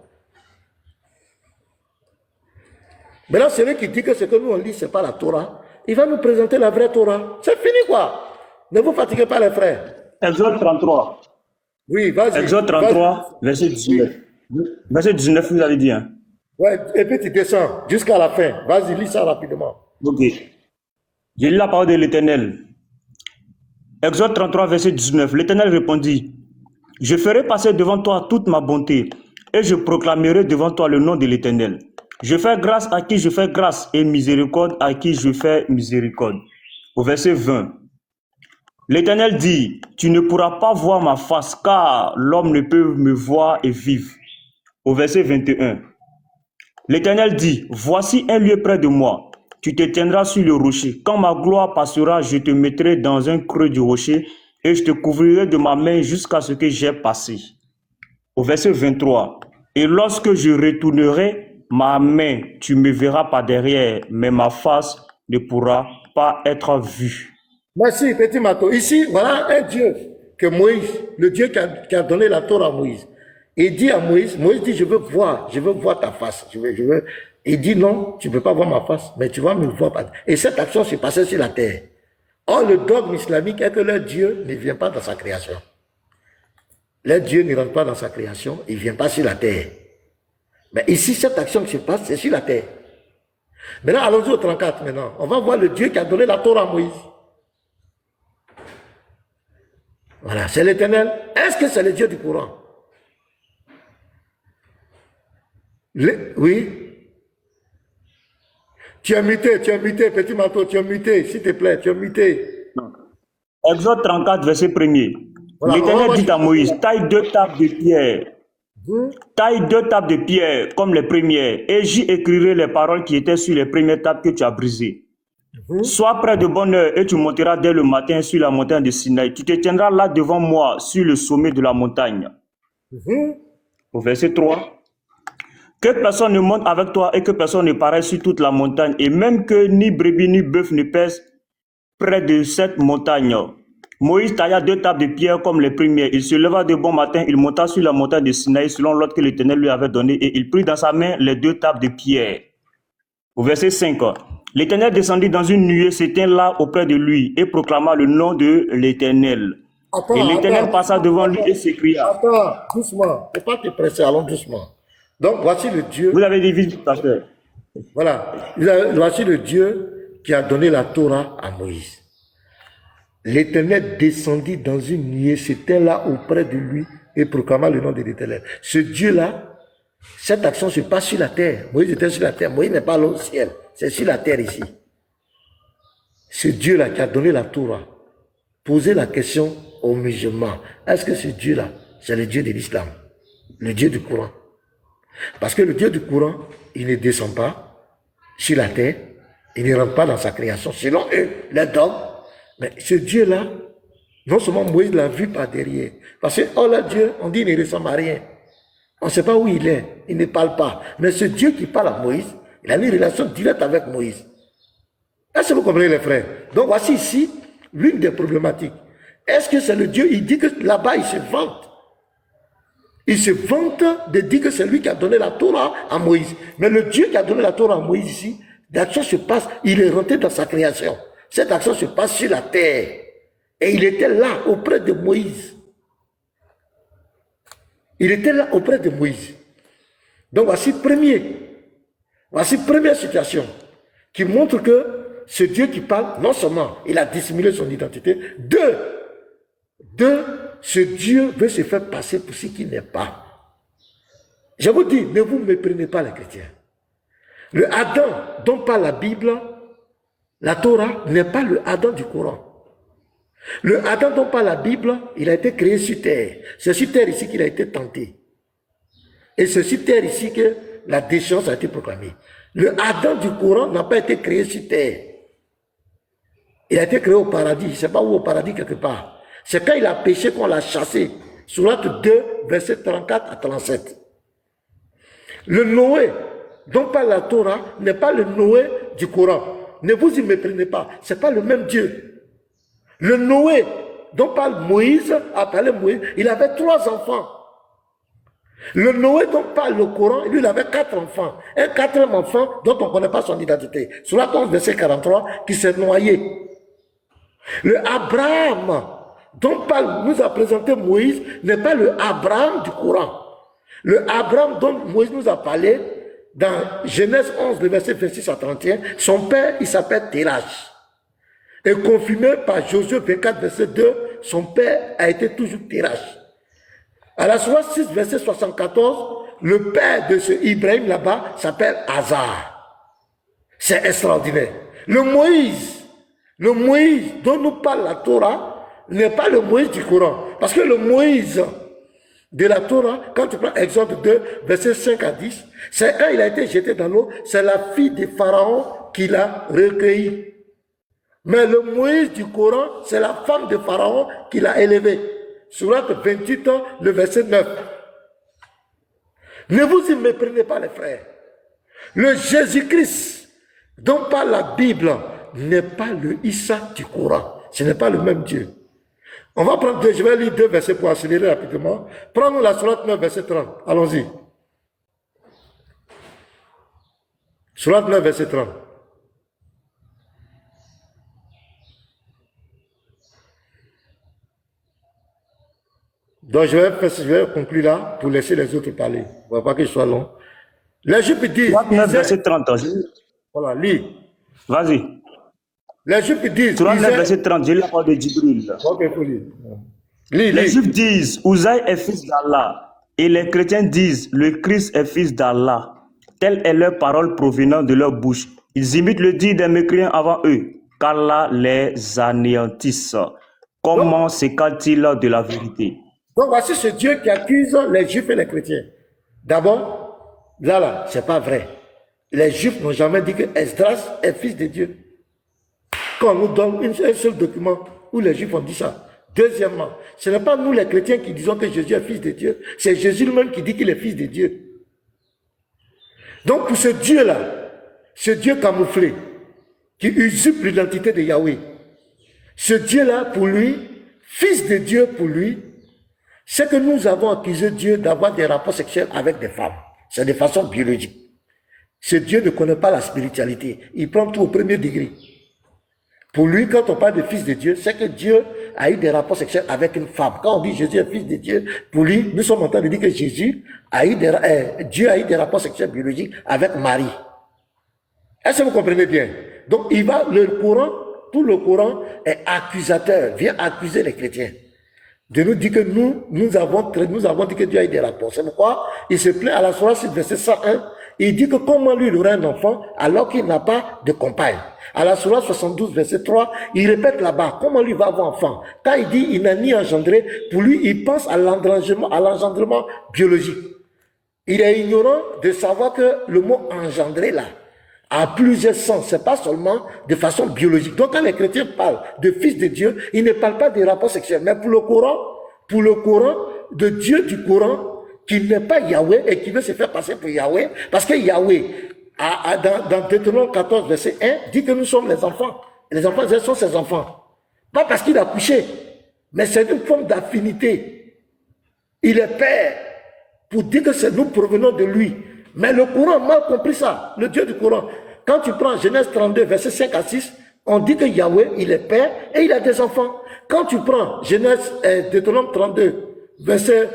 Maintenant, celui qui dit que ce que nous on lit, ce n'est pas la Torah, il va nous présenter la vraie Torah. C'est fini quoi. Ne vous fatiguez pas les frères.
Exode 33.
Oui, vas-y.
Exode 33, verset 19. Verset 19, vous avez dit. Hein?
Ouais, et puis tu descends jusqu'à la fin. Vas-y, lis ça rapidement.
Ok. J'ai lu la parole de l'Éternel. Exode 33, verset 19. L'Éternel répondit, je ferai passer devant toi toute ma bonté, et je proclamerai devant toi le nom de l'Éternel. Je fais grâce à qui je fais grâce, et miséricorde à qui je fais miséricorde. Au verset 20. L'Éternel dit, tu ne pourras pas voir ma face, car l'homme ne peut me voir et vivre. Au verset 21. L'Éternel dit, voici un lieu près de moi. Tu te tiendras sur le rocher. Quand ma gloire passera, je te mettrai dans un creux du rocher et je te couvrirai de ma main jusqu'à ce que j'ai passé. Au verset 23. Et lorsque je retournerai ma main, tu me verras par derrière, mais ma face ne pourra pas être vue.
Merci, petit Mato. Ici, voilà un Dieu que Moïse, le Dieu qui a donné la Torah à Moïse. Il dit à Moïse, Moïse dit, je veux voir ta face. Il dit non, tu ne peux pas voir ma face, mais tu vas me voir. Et cette action s'est passée sur la terre. Or, le dogme islamique est que leur Dieu ne vient pas dans sa création. Leur Dieu ne rentre pas dans sa création, il ne vient pas sur la terre. Mais ici, cette action qui se passe, c'est sur la terre. Maintenant, allons-y au 34 maintenant. On va voir le Dieu qui a donné la Torah à Moïse. Voilà, c'est l'Éternel. Est-ce que c'est le Dieu du Coran? Oui. Tu as muté, petit Manteau, tu as muté, s'il te plaît, tu as muté.
Exode 34, verset 1er. Voilà, l'Éternel dit à Moïse, taille 2 tables de pierre. Taille 2 tables de pierre comme les premières, et j'y écrirai les paroles qui étaient sur les premières tables que tu as brisées. Sois près de bonne heure et tu monteras dès le matin sur la montagne de Sinaï. Tu te tiendras là devant moi sur le sommet de la montagne. Au verset 3. Que personne ne monte avec toi et que personne ne paraisse sur toute la montagne, et même que ni brebis ni bœuf ne pèsent près de cette montagne. Moïse tailla 2 tables de pierre comme les premières. Il se leva de bon matin, il monta sur la montagne de Sinaï selon l'ordre que l'Éternel lui avait donné, et il prit dans sa main les 2 tables de pierre. Au verset 5. L'Éternel descendit dans une nuée, s'éteint là auprès de lui et proclama le nom de l'Éternel. Et l'Éternel passa devant lui et s'écria.
Attends, doucement, il ne faut pas te presser, allons doucement. Donc voici le Dieu.
Vous avez dit vite, pasteur.
Voilà, voici le Dieu qui a donné la Torah à Moïse. L'Éternel descendit dans une nuée, s'éteint là auprès de lui et proclama le nom de l'Éternel. Ce Dieu-là, cette action se passe sur la terre. Moïse était sur la terre. Moïse n'est pas au ciel. C'est sur la terre ici. Ce Dieu-là qui a donné la Torah, posez la question aux musulmans. Est-ce que ce Dieu-là, c'est le Dieu de l'islam? Le Dieu du Coran? Parce que le Dieu du Coran, il ne descend pas sur la terre. Il ne rentre pas dans sa création. Selon eux, les dogmes. Mais ce Dieu-là, non seulement Moïse l'a vu par derrière. Parce que, oh là, Dieu, on dit qu'il ne ressemble à rien. On ne sait pas où il est. Il ne parle pas. Mais ce Dieu qui parle à Moïse, il a une relation directe avec Moïse. Est-ce que vous comprenez les frères? Donc voici ici l'une des problématiques. Est-ce que c'est le Dieu? Il dit que là-bas, il se vante. Il se vante de dire que c'est lui qui a donné la Torah à Moïse. Mais le Dieu qui a donné la Torah à Moïse ici, l'action se passe, il est rentré dans sa création. Cette action se passe sur la terre. Et il était là auprès de Moïse. Il était là auprès de Moïse. Donc voici première situation qui montre que ce Dieu qui parle, non seulement il a dissimulé son identité, deux, ce Dieu veut se faire passer pour ce qu'il n'est pas. Je vous dis, ne vous méprenez pas les chrétiens. Le Adam dont parle la Bible, la Torah, n'est pas le Adam du Coran. Le Adam dont parle la Bible, il a été créé sur terre. C'est sur terre ici qu'il a été tenté. Et c'est sur terre ici que la déchéance a été proclamée. Le Adam du Coran n'a pas été créé sur terre. Il a été créé au paradis. Je ne sais pas où, au paradis quelque part. C'est quand il a péché qu'on l'a chassé. Sourate 2, versets 34 à 37. Le Noé dont parle la Torah n'est pas le Noé du Coran. Ne vous y méprenez pas. Ce n'est pas le même Dieu. Le Noé dont parle Moïse, a parlé Moïse, il avait 3 enfants. Le Noé dont parle le Coran, lui, il avait 4 enfants. Un 4e enfant dont on ne connaît pas son identité. Sourate 11, verset 43, qui s'est noyé. Le Abraham dont nous a présenté Moïse n'est pas le Abraham du Coran. Le Abraham dont Moïse nous a parlé, dans Genèse 11, le verset 26 à 31, son père, il s'appelle Térach. Et confirmé par Josué 24, verset 2, son père a été toujours Térach. À la sourate 6, verset 74, le père de ce Ibrahim là-bas s'appelle Hazar. C'est extraordinaire. Le Moïse dont nous parle la Torah n'est pas le Moïse du Coran. Parce que le Moïse de la Torah, quand tu prends Exode 2, verset 5 à 10, c'est quand il a été jeté dans l'eau, c'est la fille de Pharaon qui l'a recueilli. Mais le Moïse du Coran, c'est la femme de Pharaon qui l'a élevé. Sourate 28, le verset 9. Ne vous y méprenez pas, les frères. Le Jésus-Christ dont parle la Bible n'est pas le Issa du Coran. Ce n'est pas le même Dieu. On va prendre je vais lire 2 versets pour accélérer rapidement. Prenons la sourate 9, verset 30. Allons-y. Sourate 9, verset 30. Donc je vais conclure là pour laisser les autres parler. On ne va pas que je sois long. L'Égypte dit...
Sourate 9, verset 30.
Voilà, lis.
Vas-y.
L'Égypte dit...
Sourate 9, verset 30, j'ai la parole de Djibril.
Ok, il faut lire. Lis,
Les
lis.
Juifs disent, Uzaï est fils d'Allah. Et les chrétiens disent, le Christ est fils d'Allah. Telle est leur parole provenant de leur bouche. Ils imitent le dit des mécréants avant eux, qu'Allah les anéantisse. Comment s'écarte-t-il de la vérité?
Donc voici ce Dieu qui accuse les Juifs et les chrétiens. D'abord, là, c'est pas vrai. Les Juifs n'ont jamais dit que Esdras est fils de Dieu. Quand on nous donne un seul document où les Juifs ont dit ça. Deuxièmement, ce n'est pas nous les chrétiens qui disons que Jésus est fils de Dieu. C'est Jésus lui-même qui dit qu'il est fils de Dieu. Donc pour ce Dieu-là, ce Dieu camouflé, qui usurpe l'identité de Yahweh, ce Dieu-là, pour lui, fils de Dieu pour lui, c'est que nous avons accusé Dieu d'avoir des rapports sexuels avec des femmes. C'est de façon biologique. Ce Dieu ne connaît pas la spiritualité. Il prend tout au premier degré. Pour lui, quand on parle de fils de Dieu, c'est que Dieu a eu des rapports sexuels avec une femme. Quand on dit Jésus est fils de Dieu, pour lui, nous sommes en train de dire que Dieu a eu des rapports sexuels biologiques avec Marie. Est-ce que vous comprenez bien? Donc, tout le Coran est accusateur, vient accuser les chrétiens. De nous dire que nous avons dit que Dieu a eu des rapports. C'est pourquoi il se plaint à la sourate 6, verset 101. Il dit que comment lui, il aurait un enfant alors qu'il n'a pas de compagne. À la sourate 72, verset 3, il répète là-bas, comment lui va avoir enfant? Quand il dit il n'a ni engendré, pour lui, il pense à l'engendrement biologique. Il est ignorant de savoir que le mot engendré là a plusieurs sens. C'est pas seulement de façon biologique. Donc quand les chrétiens parlent de fils de Dieu, ils ne parlent pas des rapports sexuels. Mais pour le Coran, de Dieu du Coran, qui n'est pas Yahweh et qui veut se faire passer pour Yahweh, parce que Yahweh, dans Deutéronome 14, verset 1, dit que nous sommes les enfants. Les enfants, ils sont ses enfants. Pas parce qu'il a couché, mais c'est une forme d'affinité. Il est père, pour dire que nous provenons de lui. Mais le Coran a mal compris ça, le Dieu du Coran. Quand tu prends Genèse 32, verset 5 à 6, on dit que Yahweh, il est père et il a des enfants. Quand tu prends Deutéronome 32, verset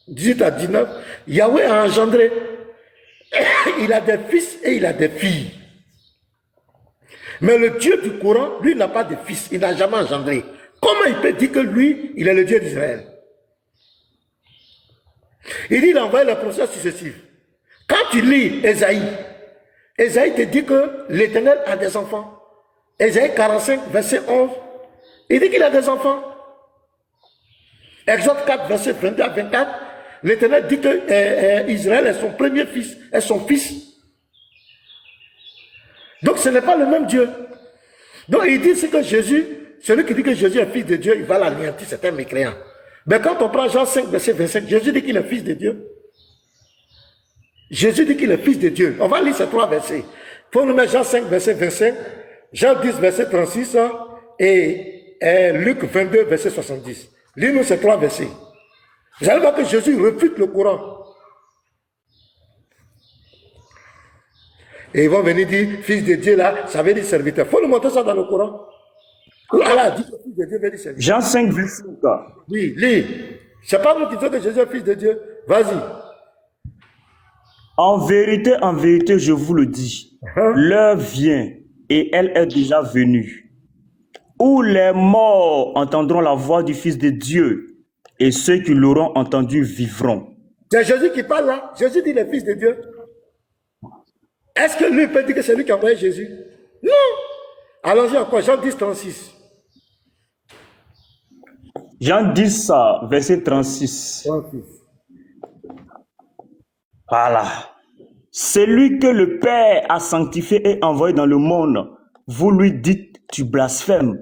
18 à 19, Yahweh a engendré. Il a des fils et il a des filles. Mais le Dieu du Coran, lui, n'a pas de fils. Il n'a jamais engendré. Comment il peut dire que lui, il est le Dieu d'Israël? Il dit, il a envoyé les procès successifs. Quand tu lis Ésaïe te dit que l'Éternel a des enfants. Ésaïe 45, verset 11, il dit qu'il a des enfants. Exode 4, verset 22 à 24, l'Éternel dit que Israël est son premier fils, est son fils. Donc ce n'est pas le même Dieu. Donc il dit que Jésus, celui qui dit que Jésus est fils de Dieu, il va l'anéantir, c'est un mécréant. Mais quand on prend Jean 5, verset 25, Jésus dit qu'il est fils de Dieu. Jésus dit qu'il est fils de Dieu. On va lire ces 3 versets. Pour nous mettre Jean 5, verset 25, Jean 10, verset 36 et Luc 22, verset 70. Lis-nous ces 3 versets. Vous allez voir que Jésus refute le Coran. Et ils vont venir dire, fils de Dieu là, ça veut dire serviteur. Il faut nous montrer ça dans le Coran. Allah dit que fils de Dieu veut dire serviteur.
Jean 5, verset 5.
Oui, lis. C'est pas nous qui disons que Jésus est fils de Dieu. Vas-y.
En vérité, je vous le dis, l'heure vient et elle est déjà venue, où les morts entendront la voix du Fils de Dieu et ceux qui l'auront entendu vivront.
C'est Jésus qui parle là. Jésus dit le fils de Dieu. Est-ce que lui peut dire que c'est lui qui a envoyé Jésus? Non. Allons-y encore, Jean 10, 36.
Jean 10, verset 36.
36.
Voilà. Celui que le Père a sanctifié et envoyé dans le monde, vous lui dites, tu blasphèmes.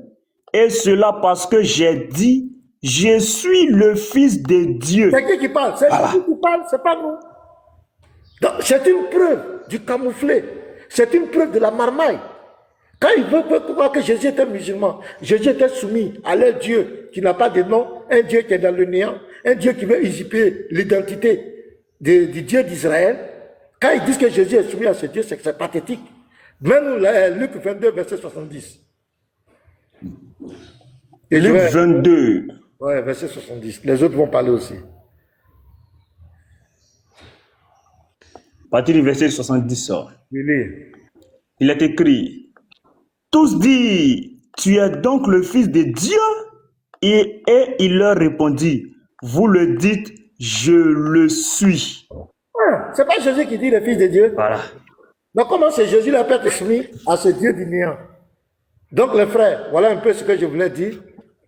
Et cela parce que j'ai dit, je suis le Fils de Dieu.
C'est qui parle? C'est Jésus qui parle, c'est pas nous. Donc, c'est une preuve du camouflet. C'est une preuve de la marmaille. Quand il veut croire que Jésus était musulman, Jésus était soumis à leur Dieu qui n'a pas de nom, un Dieu qui est dans le néant, un Dieu qui veut usurper l'identité du Dieu d'Israël. Quand ils disent que Jésus est soumis à ce Dieu, c'est que c'est pathétique. Même Luc 22, verset 70. Et
Luc 22.
Ouais, verset 70. Les autres vont parler aussi.
À partir du verset 70,
Il
il est écrit, tous disent, tu es donc le Fils de Dieu? Et il leur répondit, vous le dites, je le suis.
C'est pas Jésus qui dit le Fils de Dieu.
Voilà.
Donc comment c'est Jésus la peut être soumis à ce Dieu du néant? Donc les frères, voilà un peu ce que je voulais dire.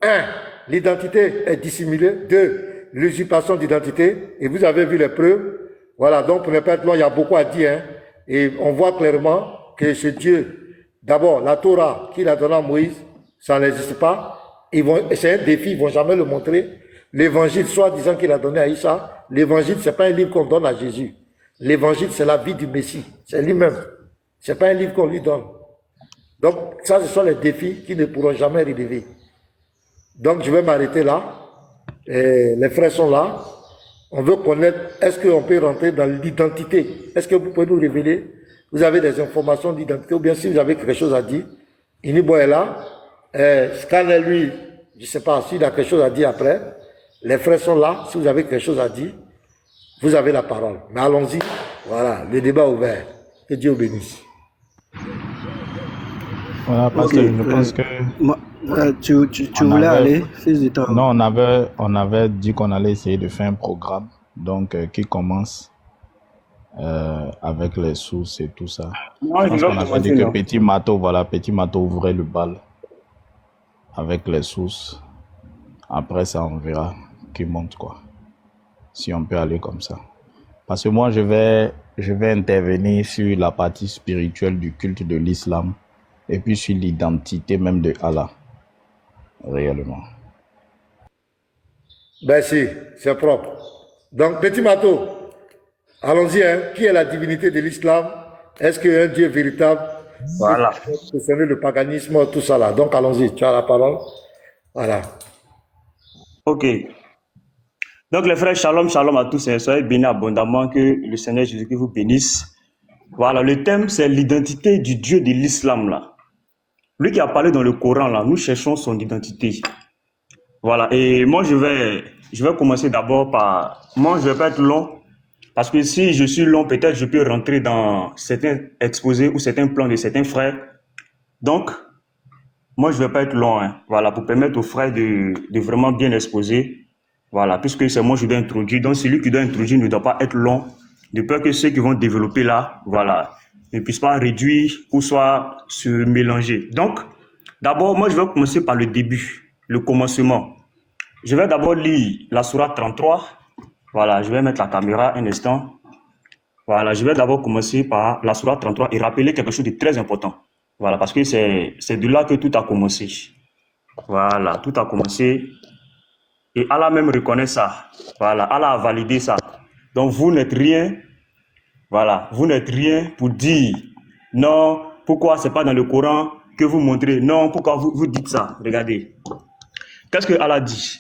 1. L'identité est dissimulée. 2. L'usurpation d'identité. Et vous avez vu les preuves. Voilà, donc pour ne pas être long, il y a beaucoup à dire. Hein. Et on voit clairement que ce Dieu, d'abord, la Torah qu'il a donnée à Moïse, ça n'existe pas. C'est un défi, ils ne vont jamais le montrer. L'évangile, soi-disant qu'il a donné à Issa, l'évangile, ce n'est pas un livre qu'on donne à Jésus. L'évangile, c'est la vie du Messie. C'est lui-même. Ce n'est pas un livre qu'on lui donne. Donc, ça, ce sont les défis qui ne pourront jamais relever. Donc, je vais m'arrêter là. Et les frères sont là. On veut connaître, est-ce qu'on peut rentrer dans l'identité? Est-ce que vous pouvez nous révéler? Vous avez des informations d'identité ou bien si vous avez quelque chose à dire? Inibo est là. Scanner, lui, je ne sais pas s'il a quelque chose à dire après. Les frères sont là. Si vous avez quelque chose à dire, vous avez la parole. Mais allons-y. Voilà, le débat est ouvert. Que Dieu vous bénisse.
Voilà, parce que je pense que...
Tu voulais aller, fils du temps?
Non, on avait dit qu'on allait essayer de faire un programme, donc qui commence avec les sources et tout ça.
Non,
Je pense qu'on avait dit que Petit Mato ouvrait le bal avec les sources. Après ça, on verra qui monte quoi. Si on peut aller comme ça. Parce que moi, je vais intervenir sur la partie spirituelle du culte de l'islam et puis sur l'identité même de Allah. Réellement.
Ben si, c'est propre. Donc, Petit Mato, allons-y, hein. Qui est la divinité de l'islam? Est-ce qu'il y a un Dieu véritable?
Voilà.
C'est le paganisme, tout ça là. Donc, allons-y, tu as la parole. Voilà.
Ok. Donc, les frères, shalom, shalom à tous et soyez bénis abondamment, que le Seigneur Jésus-Christ vous bénisse. Voilà, le thème, c'est l'identité du Dieu de l'islam là. Lui qui a parlé dans le Coran, là, nous cherchons son identité. Voilà, et moi, je vais commencer d'abord par... Moi, je ne vais pas être long, parce que si je suis long, peut-être je peux rentrer dans certains exposés ou certains plans de certains frères. Donc, moi, je ne vais pas être long, hein, voilà, pour permettre aux frères de vraiment bien exposer. Voilà, puisque c'est moi qui dois introduire. Donc, celui qui doit introduire ne doit pas être long, de peur que ceux qui vont développer là, voilà, ne puissent pas réduire ou soit se mélanger. Donc, d'abord, moi, je vais commencer par le début, le commencement. Je vais d'abord lire la sourate 33, Voilà, je vais mettre la caméra un instant. Voilà, je vais d'abord commencer par la sourate 33 et rappeler quelque chose de très important. Voilà, parce que c'est de là que tout a commencé. Voilà, tout a commencé. Et Allah même reconnaît ça. Voilà, Allah a validé ça. Donc vous n'êtes rien. Voilà, vous n'êtes rien pour dire non, pourquoi c'est pas dans le Coran que vous montrez. Non, pourquoi vous dites ça. Regardez. Qu'est-ce que Allah dit?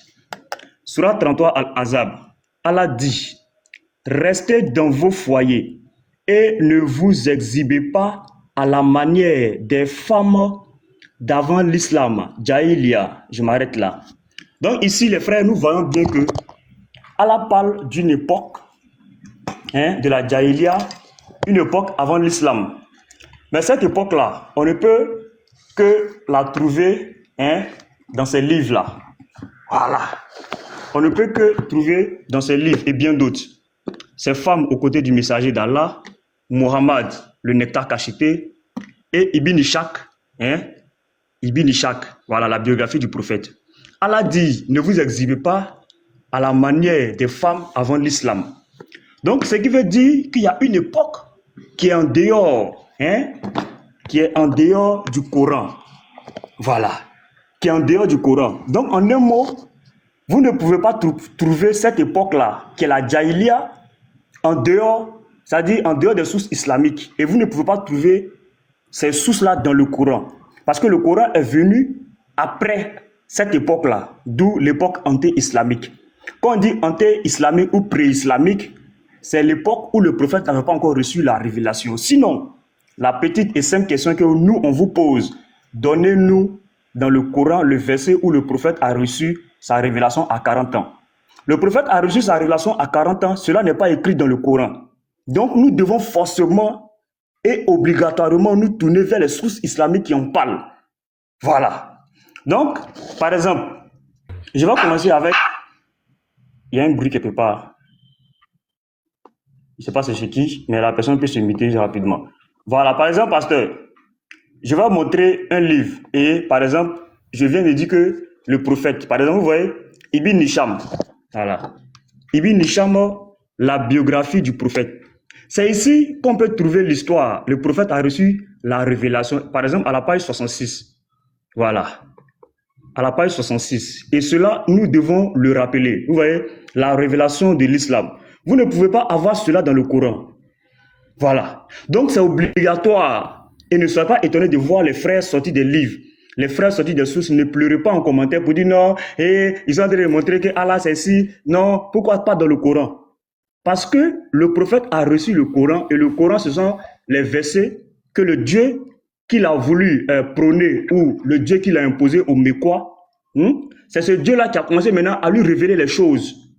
Sourate 33 Al-Ahzab. Allah dit: restez dans vos foyers et ne vous exhibez pas à la manière des femmes d'avant l'islam. Jahiliya. Je m'arrête là. Donc ici, les frères, nous voyons bien que Allah parle d'une époque, de la Jahiliya, une époque avant l'islam. Mais cette époque-là, on ne peut que la trouver dans ces livres-là. Voilà. On ne peut que trouver dans ces livres et bien d'autres. Ces femmes aux côtés du messager d'Allah, Muhammad, le nectar cacheté, et Ibn Ishaq, Ibn Ishaq, voilà la biographie du prophète. Allah dit: ne vous exhibez pas à la manière des femmes avant l'islam. Donc, ce qui veut dire qu'il y a une époque qui est en dehors, qui est en dehors du Coran. Voilà, qui est en dehors du Coran. Donc, en un mot, vous ne pouvez pas trouver cette époque-là, qui est la Jahiliya, en dehors, c'est-à-dire en dehors des sources islamiques. Et vous ne pouvez pas trouver ces sources-là dans le Coran. Parce que le Coran est venu après cette époque-là, d'où l'époque anté-islamique. Quand on dit anté-islamique ou pré-islamique, c'est l'époque où le prophète n'avait pas encore reçu la révélation. Sinon, la petite et simple question que nous, on vous pose, donnez-nous dans le Coran le verset où le prophète a reçu sa révélation à 40 ans. Le prophète a reçu sa révélation à 40 ans, cela n'est pas écrit dans le Coran. Donc nous devons forcément et obligatoirement nous tourner vers les sources islamiques qui en parlent. Voilà. Donc, par exemple, je vais commencer avec... Il y a un bruit quelque part. Je ne sais pas c'est chez qui, mais la personne peut se muter rapidement. Voilà, par exemple, pasteur, je vais montrer un livre. Et par exemple, je viens de dire que le prophète, par exemple, vous voyez, Ibn Hisham. Voilà. Ibn Hisham, la biographie du prophète. C'est ici qu'on peut trouver l'histoire. Le prophète a reçu la révélation, par exemple, à la page 66. Voilà. À la page 66. Et cela, nous devons le rappeler. Vous voyez, la révélation de l'islam. Vous ne pouvez pas avoir cela dans le Coran. Voilà. Donc, c'est obligatoire. Et ne soyez pas étonnés de voir les frères sortis des livres. Les frères sortis des sources, ne pleurez pas en commentaire pour dire non, et ils ont en train de montrer que Allah c'est ici. Non, pourquoi pas dans le Coran? Parce que le prophète a reçu le Coran, et le Coran, ce sont les versets que le Dieu qu'il a voulu prôner, ou le Dieu qu'il a imposé aux Mécois, c'est ce Dieu-là qui a commencé maintenant à lui révéler les choses.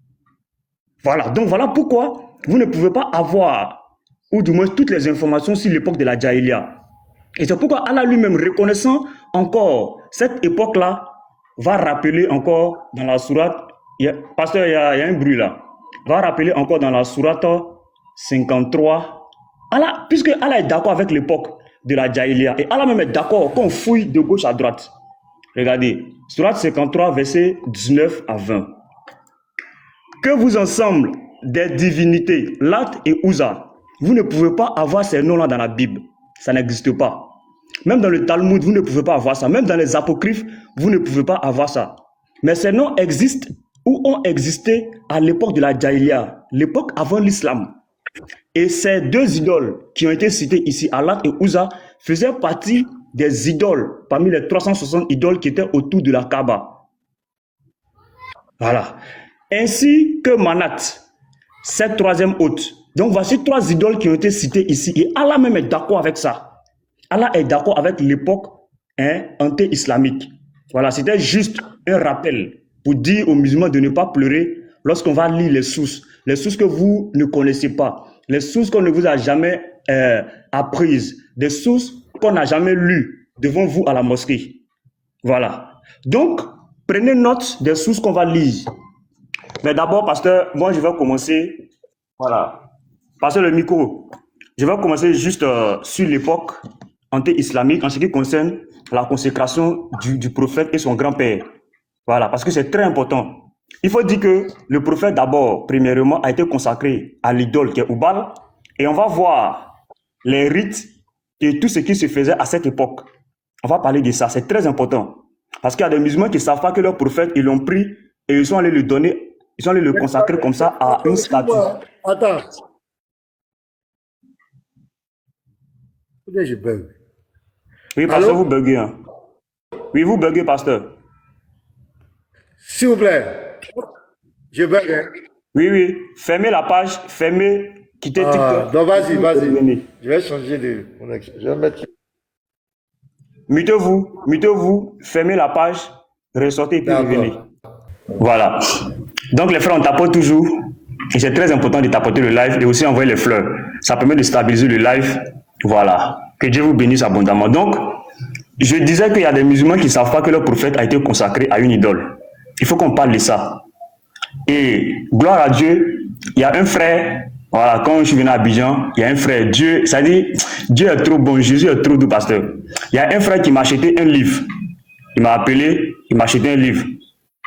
Voilà, donc voilà pourquoi vous ne pouvez pas avoir, ou du moins toutes les informations sur l'époque de la Jahiliya. Et c'est pourquoi Allah lui-même, reconnaissant encore cette époque-là, va rappeler encore dans la sourate, pasteur, il y a un bruit là, va rappeler encore dans la sourate 53, Allah, puisque Allah est d'accord avec l'époque de la Jahiliya, et Allah même est d'accord qu'on fouille de gauche à droite. Regardez, sourate 53, versets 19 à 20. Que vous ensemble des divinités, Lat et Uzza, vous ne pouvez pas avoir ces noms-là dans la Bible. Ça n'existe pas. Même dans le Talmud, vous ne pouvez pas avoir ça. Même dans les apocryphes, vous ne pouvez pas avoir ça. Mais ces noms existent ou ont existé à l'époque de la Jahiliya, l'époque avant l'islam. Et ces deux idoles qui ont été citées ici, Lat et Uzza, faisaient partie des idoles, parmi les 360 idoles qui étaient autour de la Kaaba. Voilà. Ainsi que Manat, cette troisième hôte. Donc voici trois idoles qui ont été citées ici. Et Allah même est d'accord avec ça. Allah est d'accord avec l'époque anté-islamique. Voilà, c'était juste un rappel pour dire aux musulmans de ne pas pleurer lorsqu'on va lire les sources que vous ne connaissez pas, les sources qu'on ne vous a jamais apprises, des sources qu'on n'a jamais lues devant vous à la mosquée. Voilà. Donc, prenez note des sources qu'on va lire. Mais d'abord, pasteur, moi je vais commencer, voilà, passer le micro. Je vais commencer juste sur l'époque anté-islamique en ce qui concerne la consécration du prophète et son grand-père. Voilà, parce que c'est très important. Il faut dire que le prophète, d'abord, premièrement, a été consacré à l'idole qui est Oubal. Et on va voir les rites et tout ce qui se faisait à cette époque. On va parler de ça, c'est très important. Parce qu'il y a des musulmans qui ne savent pas que leur prophète, ils l'ont pris et ils sont allés le donner, ils sont allés le consacrer comme ça à une statue.
Attends. Je bug.
Oui, pasteur,
Allô?
vous buguez. Hein. Oui, vous buguez, pasteur.
S'il vous plaît. Je bug. Hein?
Oui. Fermez la page, fermez, quittez TikTok.
Donc vas-y.
Revenez.
Je vais changer de connexion. Je vais mettre.
Mutez-vous, fermez la page, ressortez et puis
D'accord.
revenez. Voilà. Donc les frères, on tapote toujours. Et c'est très important de tapoter le live et aussi envoyer les fleurs. Ça permet de stabiliser le live. Voilà. Que Dieu vous bénisse abondamment. Donc, je disais qu'il y a des musulmans qui ne savent pas que leur prophète a été consacré à une idole. Il faut qu'on parle de ça. Et gloire à Dieu, il y a un frère, voilà, quand je suis venu à Abidjan, il y a un frère, Dieu, ça dit, Dieu est trop bon, Jésus est trop doux, pasteur. Il y a un frère qui m'a acheté un livre. Il m'a appelé, il m'a acheté un livre.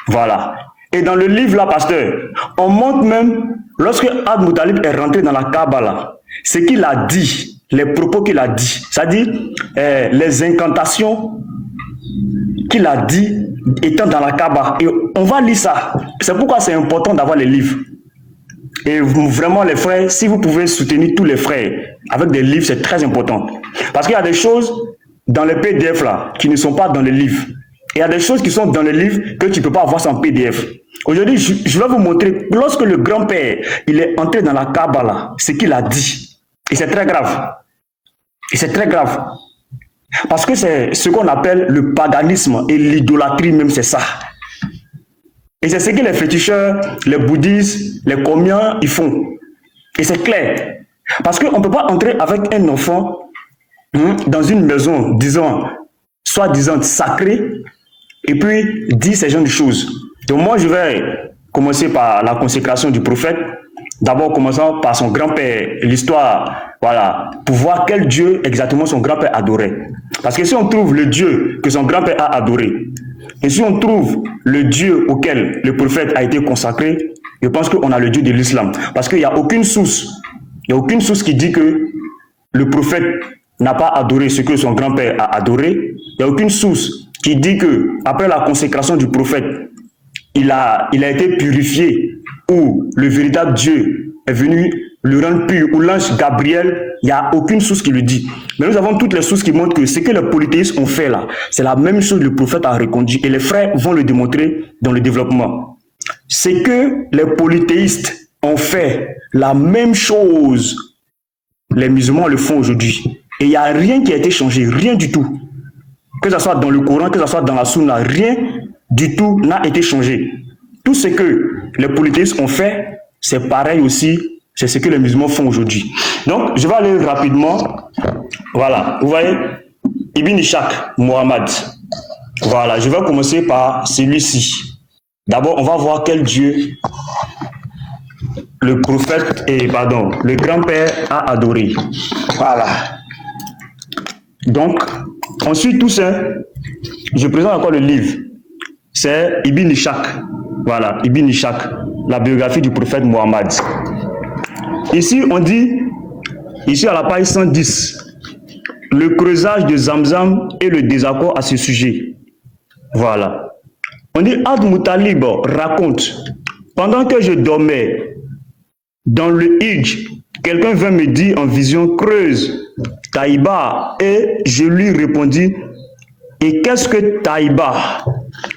Voilà. Et dans le livre là, pasteur, on montre même, lorsque Ad Moutalib est rentré dans la Kaaba là, ce qu'il a dit, les propos qu'il a dit, c'est-à-dire les incantations qu'il a dit étant dans la Kaaba. Et on va lire ça. C'est pourquoi c'est important d'avoir les livres. Et vraiment les frères, si vous pouvez soutenir tous les frères avec des livres, c'est très important. Parce qu'il y a des choses dans les PDF là qui ne sont pas dans les livres. Et il y a des choses qui sont dans les livres que tu ne peux pas avoir sans PDF. Aujourd'hui, je vais vous montrer, lorsque le grand-père il est entré dans la Kaaba là, ce qu'il a dit. Et c'est très grave. Et c'est très grave. Parce que c'est ce qu'on appelle le paganisme et l'idolâtrie même, c'est ça. Et c'est ce que les féticheurs, les bouddhistes, les comiens, ils font. Et c'est clair. Parce qu'on ne peut pas entrer avec un enfant dans une maison, disons, soi-disant sacrée, et puis dire ces genres de choses. Donc moi, je vais commencer par la consécration du prophète. D'abord, commençant par son grand-père, l'histoire, voilà, pour voir quel Dieu exactement son grand-père adorait. Parce que si on trouve le Dieu que son grand-père a adoré, et si on trouve le Dieu auquel le prophète a été consacré, je pense qu'on a le Dieu de l'islam. Parce qu'il n'y a aucune source, qui dit que le prophète n'a pas adoré ce que son grand-père a adoré. Il n'y a aucune source qui dit que après la consécration du prophète, il a été purifié, ou le véritable Dieu est venu le rendre pur, ou l'ange Gabriel, il n'y a aucune source qui le dit. Mais nous avons toutes les sources qui montrent que ce que les polythéistes ont fait là, c'est la même chose que le prophète a reconduit. Et les frères vont le démontrer dans le développement. C'est que les polythéistes ont fait la même chose. Les musulmans le font aujourd'hui. Et il n'y a rien qui a été changé, rien du tout. Que ce soit dans le Coran, que ce soit dans la Sunna, rien du tout n'a été changé. Tout ce que les polythéistes ont fait, c'est pareil aussi, c'est ce que les musulmans font aujourd'hui. Donc, je vais aller rapidement. Voilà, vous voyez, Ibn Ishaq, Muhammad. Voilà, je vais commencer par celui-ci. D'abord, on va voir quel Dieu le prophète, le grand-père a adoré. Voilà. Donc, ensuite, tout ça, je présente encore le livre. C'est Ibn Ishaq. Voilà, Ibn Ishaq, la biographie du prophète Muhammad. Ici, on dit, ici à la page 110, le creusage de Zamzam et le désaccord à ce sujet. Voilà. On dit, Ad Moutalib raconte, pendant que je dormais dans le Hijj, quelqu'un vint me dire en vision, creuse Taïba, et je lui répondis, et qu'est-ce que Taïba?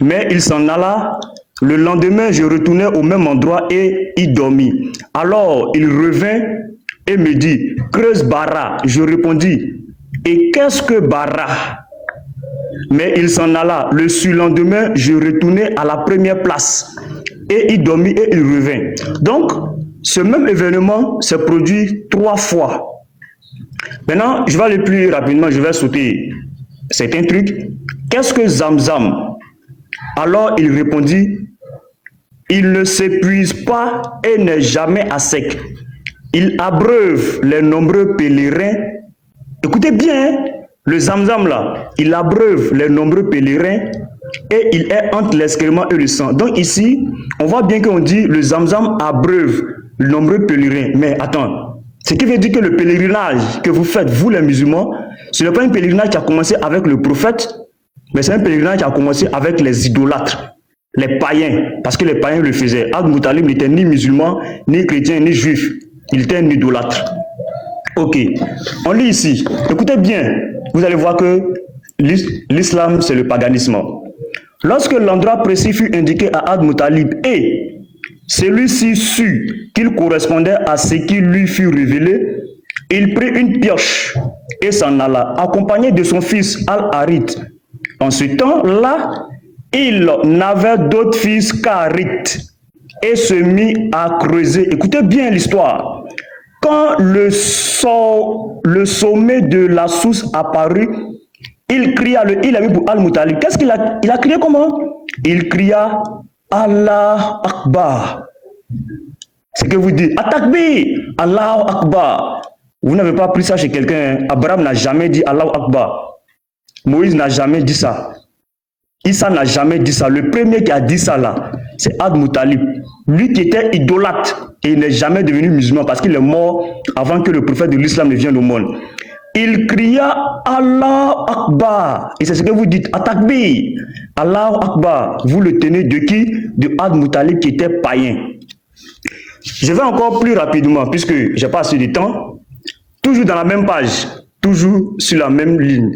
Mais il s'en alla. Le lendemain, je retournais au même endroit et y dormis. Alors, il revint et me dit, creuse Bara. Je répondis, et qu'est-ce que Bara? Mais il s'en alla. Le surlendemain, je retournais à la première place et y dormis et il revint. Donc, ce même événement s'est produit 3 fois. Maintenant, je vais aller plus rapidement, je vais sauter certains trucs. Qu'est-ce que Zamzam? Alors il répondit, il ne s'épuise pas et n'est jamais à sec. Il abreuve les nombreux pèlerins. Écoutez bien, le Zamzam là, il abreuve les nombreux pèlerins et il est entre l'excrément et le sang. Donc ici, on voit bien qu'on dit le Zamzam abreuve le nombreux pèlerins. Mais attends, ce qui veut dire que le pèlerinage que vous faites, vous les musulmans, ce n'est pas un pèlerinage qui a commencé avec le prophète, mais c'est un pèlerinage qui a commencé avec les idolâtres, les païens, parce que les païens le faisaient. Al-Muttalib n'était ni musulman, ni chrétien, ni juif. Il était un idolâtre. Ok, on lit ici. Écoutez bien, vous allez voir que l'islam, c'est le paganisme. Lorsque l'endroit précis fut indiqué à Al-Muttalib et celui-ci sut qu'il correspondait à ce qui lui fut révélé, il prit une pioche et s'en alla, accompagné de son fils Al-Harith. En ce temps-là, il n'avait d'autre fils qu'Harith et se mit à creuser. Écoutez bien l'histoire. Quand le sommet de la source apparut, il cria, il a vu pour Al-Muttalib. Qu'est-ce qu'il a? Il a crié comment? Il cria Allah Akbar. C'est que vous dites, Atakbir, Allah Akbar. Vous n'avez pas pris ça chez quelqu'un. Abraham n'a jamais dit Allah Akbar. Moïse n'a jamais dit ça. Issa n'a jamais dit ça. Le premier qui a dit ça là, c'est Al-Muttalib. Lui qui était idolâtre et il n'est jamais devenu musulman parce qu'il est mort avant que le prophète de l'islam ne vienne au monde. Il cria Allah Akbar. Et c'est ce que vous dites, Atakbir, Allah Akbar. Vous le tenez de qui? De Al-Muttalib qui était païen. Je vais encore plus rapidement puisque j'ai pas assez de temps. Toujours dans la même page, toujours sur la même ligne.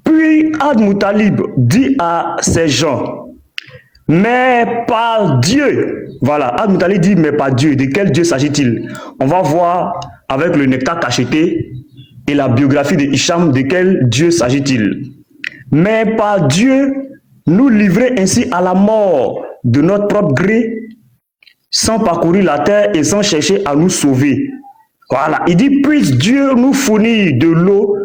Puis Al-Muttalib dit à ces gens, mais par Dieu. Voilà, Al-Muttalib dit, mais par Dieu. De quel Dieu s'agit-il? On va voir avec le nectar cacheté et la biographie de Hicham, de quel Dieu s'agit-il? Mais par Dieu, nous livrer ainsi à la mort de notre propre gré, sans parcourir la terre et sans chercher à nous sauver. Voilà, il dit, puisse Dieu nous fournir de l'eau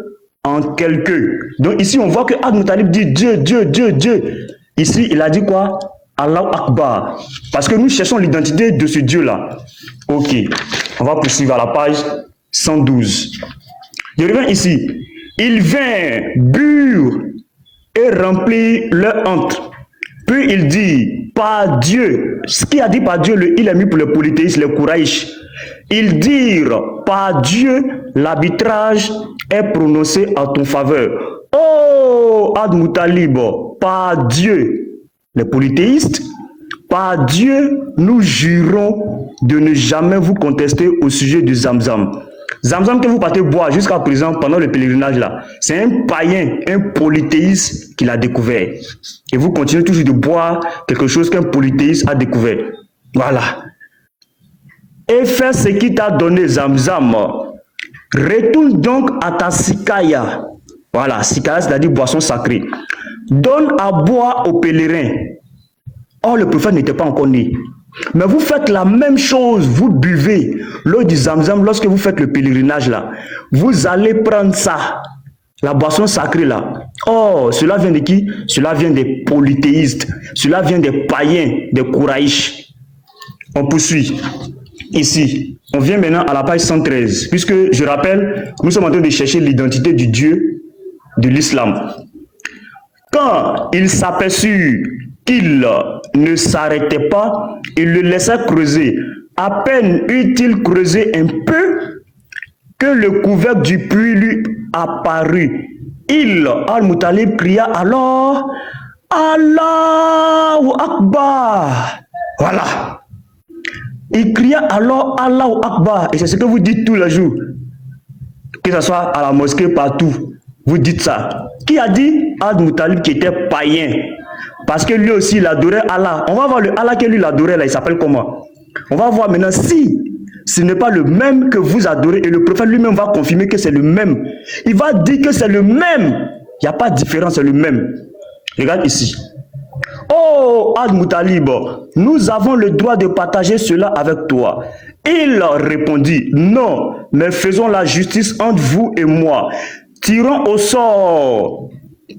en quelques. Donc ici, on voit que Al-Muttalib dit Dieu, Dieu, Dieu, Dieu. Ici, il a dit quoi? Allah Akbar. Parce que nous cherchons l'identité de ce Dieu-là. Ok, on va poursuivre à la page 112. Je reviens ici. Il vint, burent et remplit leur antre. Puis il dit, par Dieu, ce qu'il a dit par Dieu, il a mis pour les polythéistes, les Kouraïch. Ils dirent, par Dieu, l'arbitrage est prononcé en ton faveur. Oh, Al-Muttalib, par Dieu, les polythéistes, par Dieu, nous jurons de ne jamais vous contester au sujet du Zamzam. Zamzam que vous partez boire jusqu'à présent pendant le pèlerinage là, c'est un païen, un polythéiste qui l'a découvert. Et vous continuez toujours de boire quelque chose qu'un polythéiste a découvert. Voilà. Et fais ce qui t'a donné Zamzam. Retourne donc à ta sikaya. Voilà, sikaya c'est-à-dire boisson sacrée. Donne à boire aux pèlerins. Or, le prophète n'était pas encore né. Mais vous faites la même chose, vous buvez l'eau du Zamzam lorsque vous faites le pèlerinage là. Vous allez prendre ça, la boisson sacrée là. Oh, cela vient de qui? Cela vient des polythéistes. Cela vient des païens, des Kouraïch. On poursuit. Ici, on vient maintenant à la page 113, puisque je rappelle, nous sommes en train de chercher l'identité du Dieu de l'islam. Quand il s'aperçut qu'il ne s'arrêtait pas, il le laissa creuser. À peine eut-il creusé un peu que le couvercle du puits lui apparut. Al-Muttalib, cria alors Allahu Akbar. Voilà. Il cria alors Allahu Akbar. Et c'est ce que vous dites tous les jours. Que ce soit à la mosquée, partout. Vous dites ça. Qui a dit? Al-Muttalib qui était païen. Parce que lui aussi, il adorait Allah. On va voir le Allah que lui l'adorait là. Il s'appelle comment? On va voir maintenant si ce n'est pas le même que vous adorez. Et le prophète lui-même va confirmer que c'est le même. Il va dire que c'est le même. Il n'y a pas de différence, c'est le même. Regarde ici. Oh, Al-Muttalib, nous avons le droit de partager cela avec toi. Il répondit, non, mais faisons la justice entre vous et moi. Tirons au sort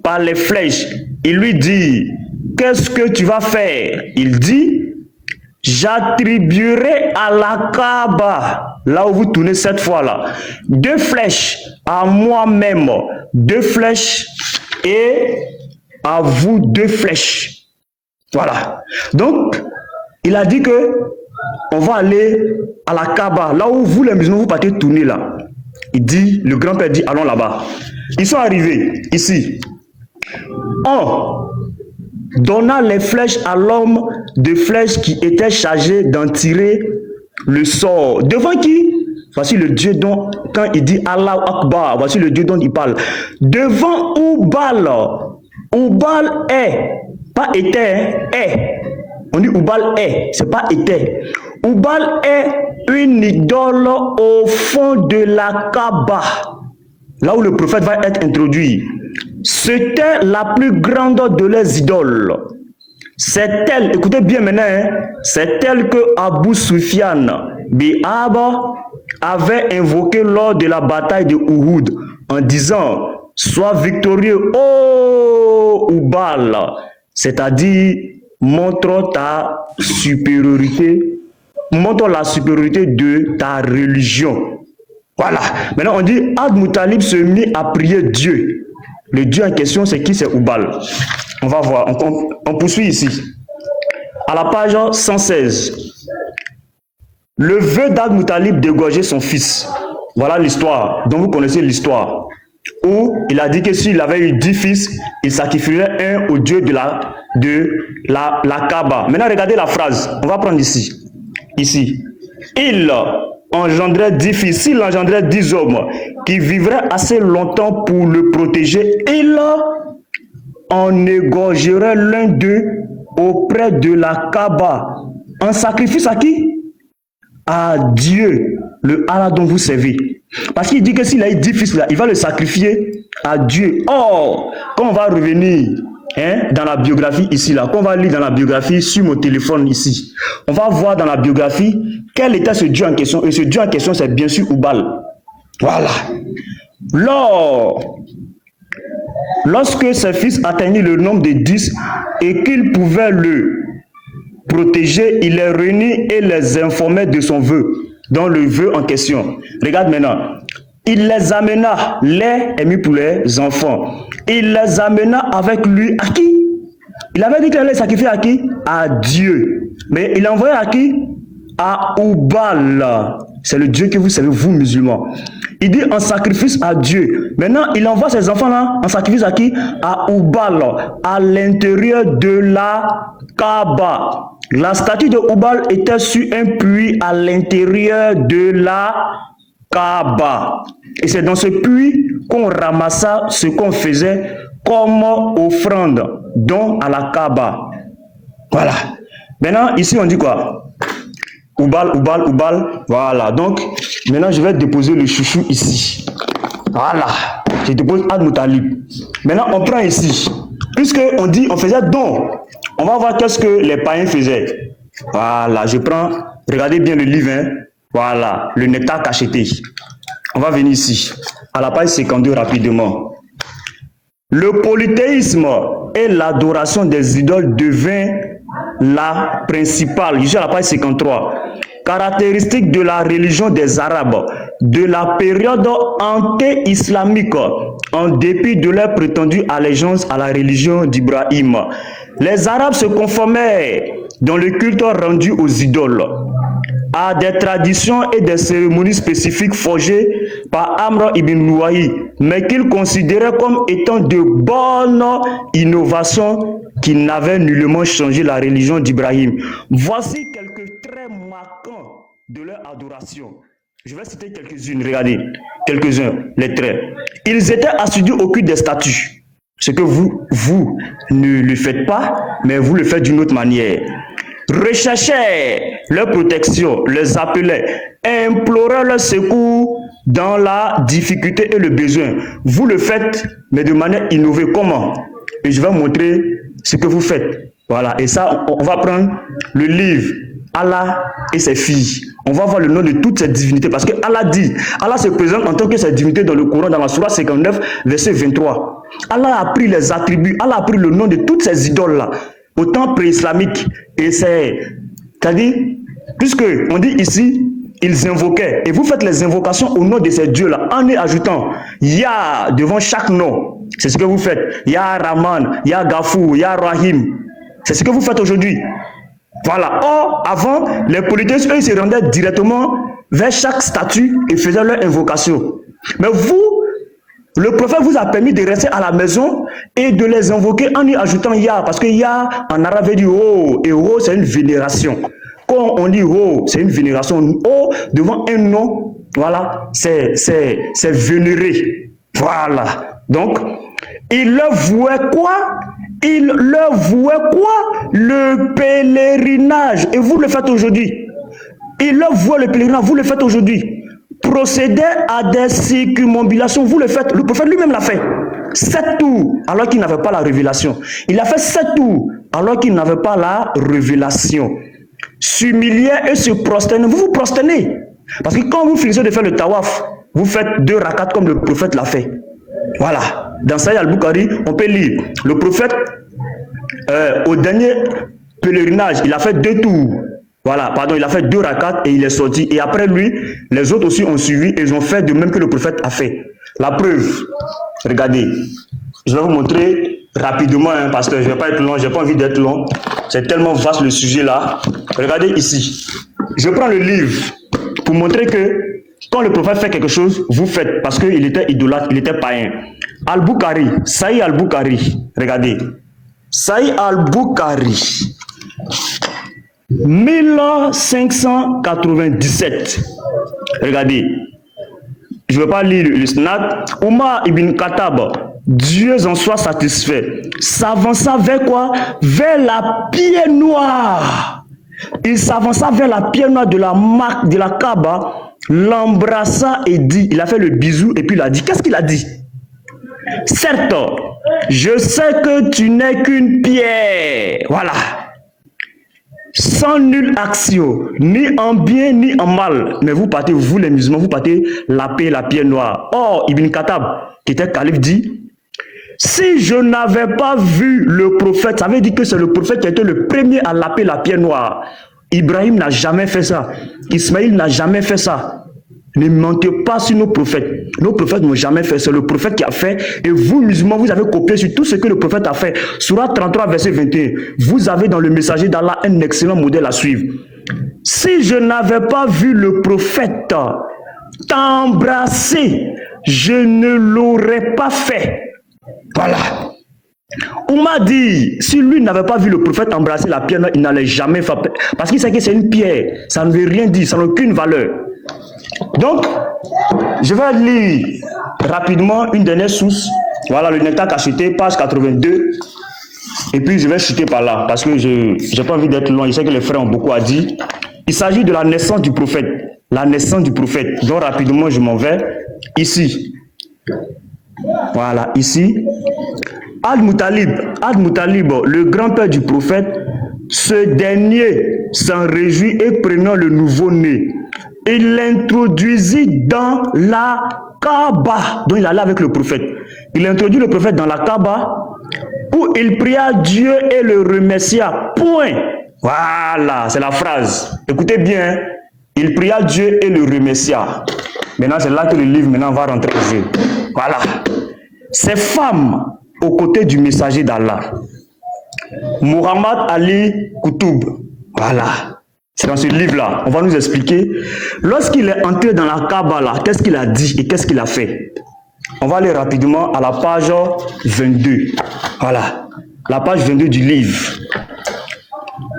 par les flèches. Il lui dit, qu'est-ce que tu vas faire? Il dit, j'attribuerai à la Kaaba, là où vous tournez cette fois-là, 2 flèches à moi-même, 2 flèches et à vous 2 flèches. Voilà. Donc, il a dit que on va aller à la Kaaba, là où vous les musulmans vous partez tourner là. Il dit, le grand-père dit, allons là-bas. Ils sont arrivés ici. On donna les flèches à l'homme de flèches qui était chargé d'en tirer le sort. Devant qui? Voici le Dieu dont, quand il dit Allah Akbar, voici le Dieu dont il parle. Devant Oubal. Oubal est, pas était, est. On dit Oubal est, c'est pas était. Oubal est une idole au fond de la Kaaba, là où le prophète va être introduit. C'était la plus grande de les idoles. C'est elle, écoutez bien maintenant, hein, c'est elle que Abu Sufyan Bi'aba avait invoqué lors de la bataille de Uhud en disant « Sois victorieux, ô Oubal », c'est-à-dire montre ta supériorité, montre la supériorité de ta religion. Voilà. Maintenant, on dit Abd Muttalib se mit à prier Dieu. Le Dieu en question, c'est qui? C'est Oubal. On va voir. On poursuit ici. À la page 116. Le vœu d'Abd Muttalib d'égorger son fils. Voilà l'histoire. Donc vous connaissez l'histoire. Où il a dit que s'il avait eu 10 fils, il sacrifierait un au Dieu de la Kaaba. Maintenant, regardez la phrase. On va prendre ici. Ici. Il engendrait 10 fils. S'il engendrait 10 hommes qui vivraient assez longtemps pour le protéger, il en égorgerait l'un d'eux auprès de la Kaaba. En sacrifice à qui? À Dieu, le Allah dont vous servez. Parce qu'il dit que s'il a eu 10 fils là, il va le sacrifier à Dieu. Or, quand on va revenir dans la biographie ici, là, quand on va lire dans la biographie sur mon téléphone ici, on va voir dans la biographie quel était ce Dieu en question. Et ce Dieu en question, c'est bien sûr Oubal. Voilà. Lorsque ses fils atteignirent le nombre de 10 et qu'il pouvait le protéger, il les réunit et les informait de son vœu, dans le vœu en question. Regarde maintenant. Il les amena, lait est mis pour les enfants. Il les amena avec lui à qui? Il avait dit qu'il allait sacrifier à qui? À Dieu. Mais il envoyait à qui? À Oubal. C'est le Dieu que vous savez, vous musulmans. Il dit en sacrifice à Dieu. Maintenant, il envoie ses enfants-là en sacrifice à qui? À Oubal, à l'intérieur de la Kaaba. La statue de Oubal était sur un puits à l'intérieur de la Kaaba. Et c'est dans ce puits qu'on ramassa ce qu'on faisait comme offrande, don à la Kaaba. Voilà. Maintenant, ici, on dit quoi? Oubal. Voilà. Donc, maintenant, je vais déposer le chouchou ici. Voilà. Je dépose Abd Muttalib. Maintenant, on prend ici. Puisque on dit, on faisait don. On va voir qu'est-ce que les païens faisaient. Voilà. Je prends, regardez bien le livre. Hein. Voilà. Le nectar cacheté. On va venir ici. À la page 52 rapidement. Le polythéisme et l'adoration des idoles devint la principale, je suis à la page 53, caractéristique de la religion des Arabes de la période anté-islamique, en dépit de leur prétendue allégeance à la religion d'Ibrahim. Les Arabes se conformaient dans le culte rendu aux idoles, à des traditions et des cérémonies spécifiques forgées par Amr ibn Louahi, mais qu'ils considéraient comme étant de bonnes innovations qui n'avaient nullement changé la religion d'Ibrahim. Voici quelques traits marquants de leur adoration. Je vais citer quelques-unes, regardez, quelques-uns, les traits. Ils étaient assidus au culte des statues, ce que vous ne le faites pas, mais vous le faites d'une autre manière. Recherchaient leur protection, les appelaient, imploraient leur secours dans la difficulté et le besoin. Vous le faites, mais de manière innovée. Comment? Et je vais montrer ce que vous faites. Voilà, et ça, on va prendre le livre Allah et ses filles. On va voir le nom de toutes ces divinités, parce que Allah dit, Allah se présente en tant que ses divinités dans le Coran, dans la Sourate 59, verset 23. Allah a pris les attributs, Allah a pris le nom de toutes ces idoles-là, au temps pré-islamique. Et c'est-à-dire, puisque on dit ici, ils invoquaient. Et vous faites les invocations au nom de ces dieux-là, en y ajoutant Ya devant chaque nom. C'est ce que vous faites. Ya Rahman, Ya Gafou, Ya Rahim. C'est ce que vous faites aujourd'hui. Voilà. Or, avant, les polythéistes, eux, ils se rendaient directement vers chaque statue et faisaient leur invocation. Mais vous, le prophète vous a permis de rester à la maison et de les invoquer en y ajoutant Ya. Parce que Ya, en arabe, veut dire Oh. Et Oh, c'est une vénération. Quand on dit Oh, c'est une vénération. Oh, devant un nom, voilà, c'est vénéré. Voilà. Donc, il leur vouait quoi? Il leur vouait quoi? Le pèlerinage. Et vous le faites aujourd'hui. Il leur vouait le pèlerinage. Vous le faites aujourd'hui. Procéder à des circumambulations. Vous le faites. Le prophète lui-même l'a fait. 7 tours alors qu'il n'avait pas la révélation. Il a fait 7 tours alors qu'il n'avait pas la révélation. S'humilier et se prosterner. Vous vous prosternez. Parce que quand vous finissez de faire le tawaf, vous faites 2 rakats comme le prophète l'a fait. Voilà. Dans Sahih al-Bukhari, on peut lire. Le prophète, au dernier pèlerinage, il a fait 2 tours. Voilà, pardon, il a fait 2 rakats et il est sorti. Et après lui, les autres aussi ont suivi et ils ont fait de même que le prophète a fait. La preuve, regardez. Je vais vous montrer rapidement, hein, parce que je ne vais pas être long, je n'ai pas envie d'être long. C'est tellement vaste le sujet là. Regardez ici. Je prends le livre pour montrer que quand le prophète fait quelque chose, vous faites, parce qu'il était idolâtre, il était païen. Al-Bukhari, Sahih al-Bukhari, regardez. Sahih al-Bukhari, 1597. Regardez. Je ne vais pas lire le snad. Omar ibn Khattab, Dieu en soit satisfait, s'avança vers quoi? Vers la pierre noire. Il s'avança vers la pierre noire de la marque de la Kaaba, l'embrassa et dit, il a fait le bisou et puis il a dit, qu'est-ce qu'il a dit? Certes, je sais que tu n'es qu'une pierre, voilà, sans nulle action, ni en bien ni en mal, mais vous partez, vous les musulmans, vous partez laper la pierre noire. Or, Ibn Khattab, qui était calife, dit, si je n'avais pas vu le prophète, ça veut dire que c'est le prophète qui a été le premier à laper la pierre noire. Ibrahim n'a jamais fait ça. Ismaïl n'a jamais fait ça. Ne mentez pas sur nos prophètes. Nos prophètes n'ont jamais fait. C'est le prophète qui a fait. Et vous, musulmans, vous avez copié sur tout ce que le prophète a fait. Surah 33, verset 21. Vous avez dans le messager d'Allah un excellent modèle à suivre. Si je n'avais pas vu le prophète t'embrasser, je ne l'aurais pas fait. Voilà. On m'a dit, si lui n'avait pas vu le prophète embrasser la pierre, il n'allait jamais faire. Parce qu'il sait que c'est une pierre. Ça ne veut rien dire, ça n'a aucune valeur. Donc, je vais lire rapidement une dernière source. Voilà, le Nectar Cacheté, page 82. Et puis, je vais chuter par là, parce que je n'ai pas envie d'être long. Je sais que les frères ont beaucoup à dire. Il s'agit de la naissance du prophète. La naissance du prophète. Donc, rapidement, je m'en vais. Ici. Voilà, ici. Al-Muttalib, le grand-père du prophète, ce dernier s'en réjouit et prenant le nouveau-né, il l'introduisit dans la Kaaba. Donc il allait avec le prophète. Il introduit le prophète dans la Kaaba où il pria Dieu et le remercia. Point. Voilà, c'est la phrase. Écoutez bien. Il pria Dieu et le remercia. Maintenant, c'est là que le livre maintenant va rentrer au jeu. Voilà. Ces femmes aux côtés du messager d'Allah. Muhammad Ali Koutoub. Voilà. C'est dans ce livre-là. On va nous expliquer. Lorsqu'il est entré dans la Kaaba, là, qu'est-ce qu'il a dit et qu'est-ce qu'il a fait? On va aller rapidement à la page 22. Voilà. La page 22 du livre.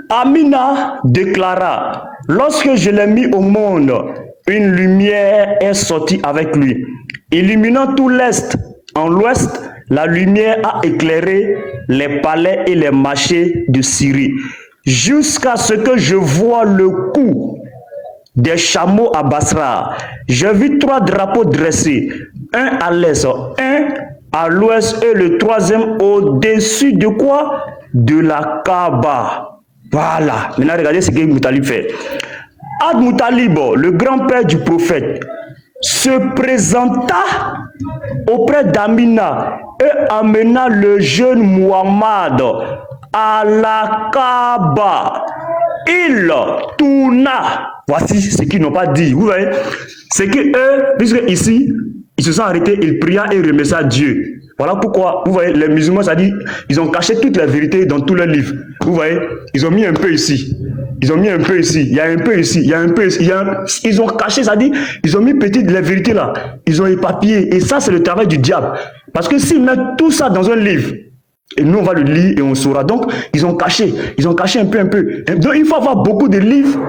Amina déclara, lorsque je l'ai mis au monde, une lumière est sortie avec lui. Illuminant tout l'Est, en l'Ouest, la lumière a éclairé les palais et les marchés de Syrie, jusqu'à ce que je vois le cou des chameaux à Basra. J'ai vu 3 drapeaux dressés, un à l'Est, un à l'Ouest et le troisième au-dessus de quoi? De la Kaaba. Voilà. Maintenant, regardez ce que Muttalib fait. Ad-Muttalib, le grand-père du prophète, se présenta auprès d'Amina et amena le jeune Muhammad à la Kaaba. Il tourna Voici ce qu'ils n'ont pas dit. Vous voyez, c'est que eux, puisque ici, ils se sont arrêtés, ils priaient et remerciaient Dieu. Voilà pourquoi, vous voyez, les musulmans, ça dit, ils ont caché toute la vérité dans tous leurs livres. Vous voyez, ils ont mis un peu ici. Ils ont mis un peu ici, il y a un peu ici, il y a un peu ici. Ils ont caché, ça dit, ils ont mis petite la vérité là. Ils ont éparpillé. Et ça, c'est le travail du diable. Parce que s'ils mettent tout ça dans un livre, et nous, on va le lire et on saura. Donc, ils ont caché un peu. Donc, il faut avoir beaucoup de livres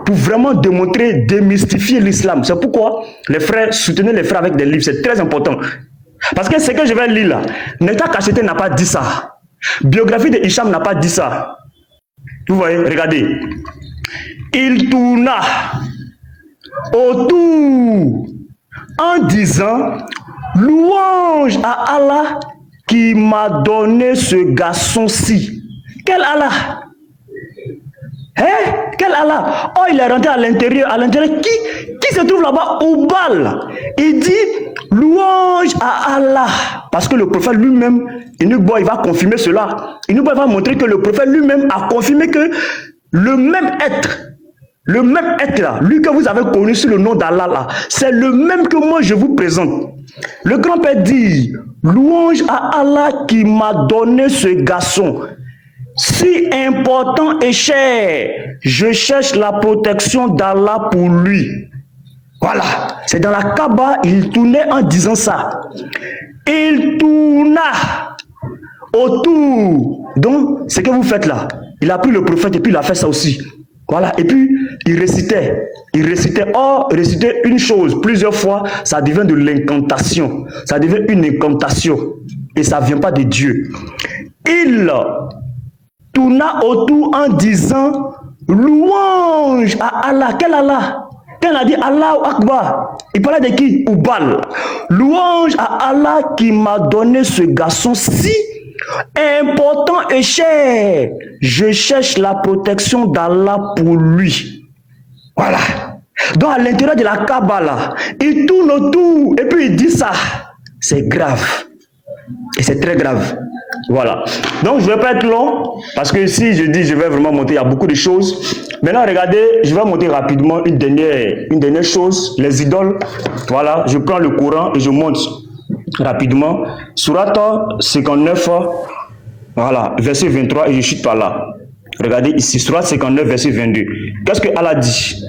pour vraiment démontrer, démystifier l'islam. C'est pourquoi les frères, soutenez les frères avec des livres, c'est très important. Parce que ce que je vais lire là, Neta Kacheté n'a pas dit ça. Biographie de Hicham n'a pas dit ça. Vous voyez, regardez. Il tourna autour en disant louange à Allah qui m'a donné ce garçon-ci. Quel Allah? Hein? Quel Allah? Oh, il est rentré à l'intérieur. Qui se trouve là-bas au bal? Il dit louange à Allah. Parce que le prophète lui-même, il va confirmer cela. Il va montrer que le prophète lui-même a confirmé que le même être là, lui que vous avez connu sous le nom d'Allah là, c'est le même que moi je vous présente. Le grand-père dit louange à Allah qui m'a donné ce garçon. Si important et cher, je cherche la protection d'Allah pour lui. Voilà, c'est dans la Kaaba, il tournait en disant ça. Il tourna autour. Donc, ce que vous faites là, il a pris le prophète et puis il a fait ça aussi. Voilà, et puis il récitait. Or, réciter une chose plusieurs fois, ça devient de l'incantation. Ça devient une incantation. Et ça ne vient pas de Dieu. Il tourna autour en disant louange à Allah. Quel Allah? Quand il a dit Allahu Akbar, il parlait de qui? Oubal. Louange à Allah qui m'a donné ce garçon si important et cher. Je cherche la protection d'Allah pour lui. Voilà. Donc à l'intérieur de la Kaaba là, il tourne autour et puis il dit ça. C'est grave. Et c'est très grave. Voilà. Donc je ne vais pas être long parce que si je dis je vais vraiment monter, il y a beaucoup de choses. Maintenant regardez, je vais monter rapidement une dernière chose, les idoles. Voilà, je prends le Coran et je monte rapidement. Sourate 59, voilà, verset 23 et je chute par là. Regardez ici, Sourate 59, verset 22. Qu'est-ce que Allah dit?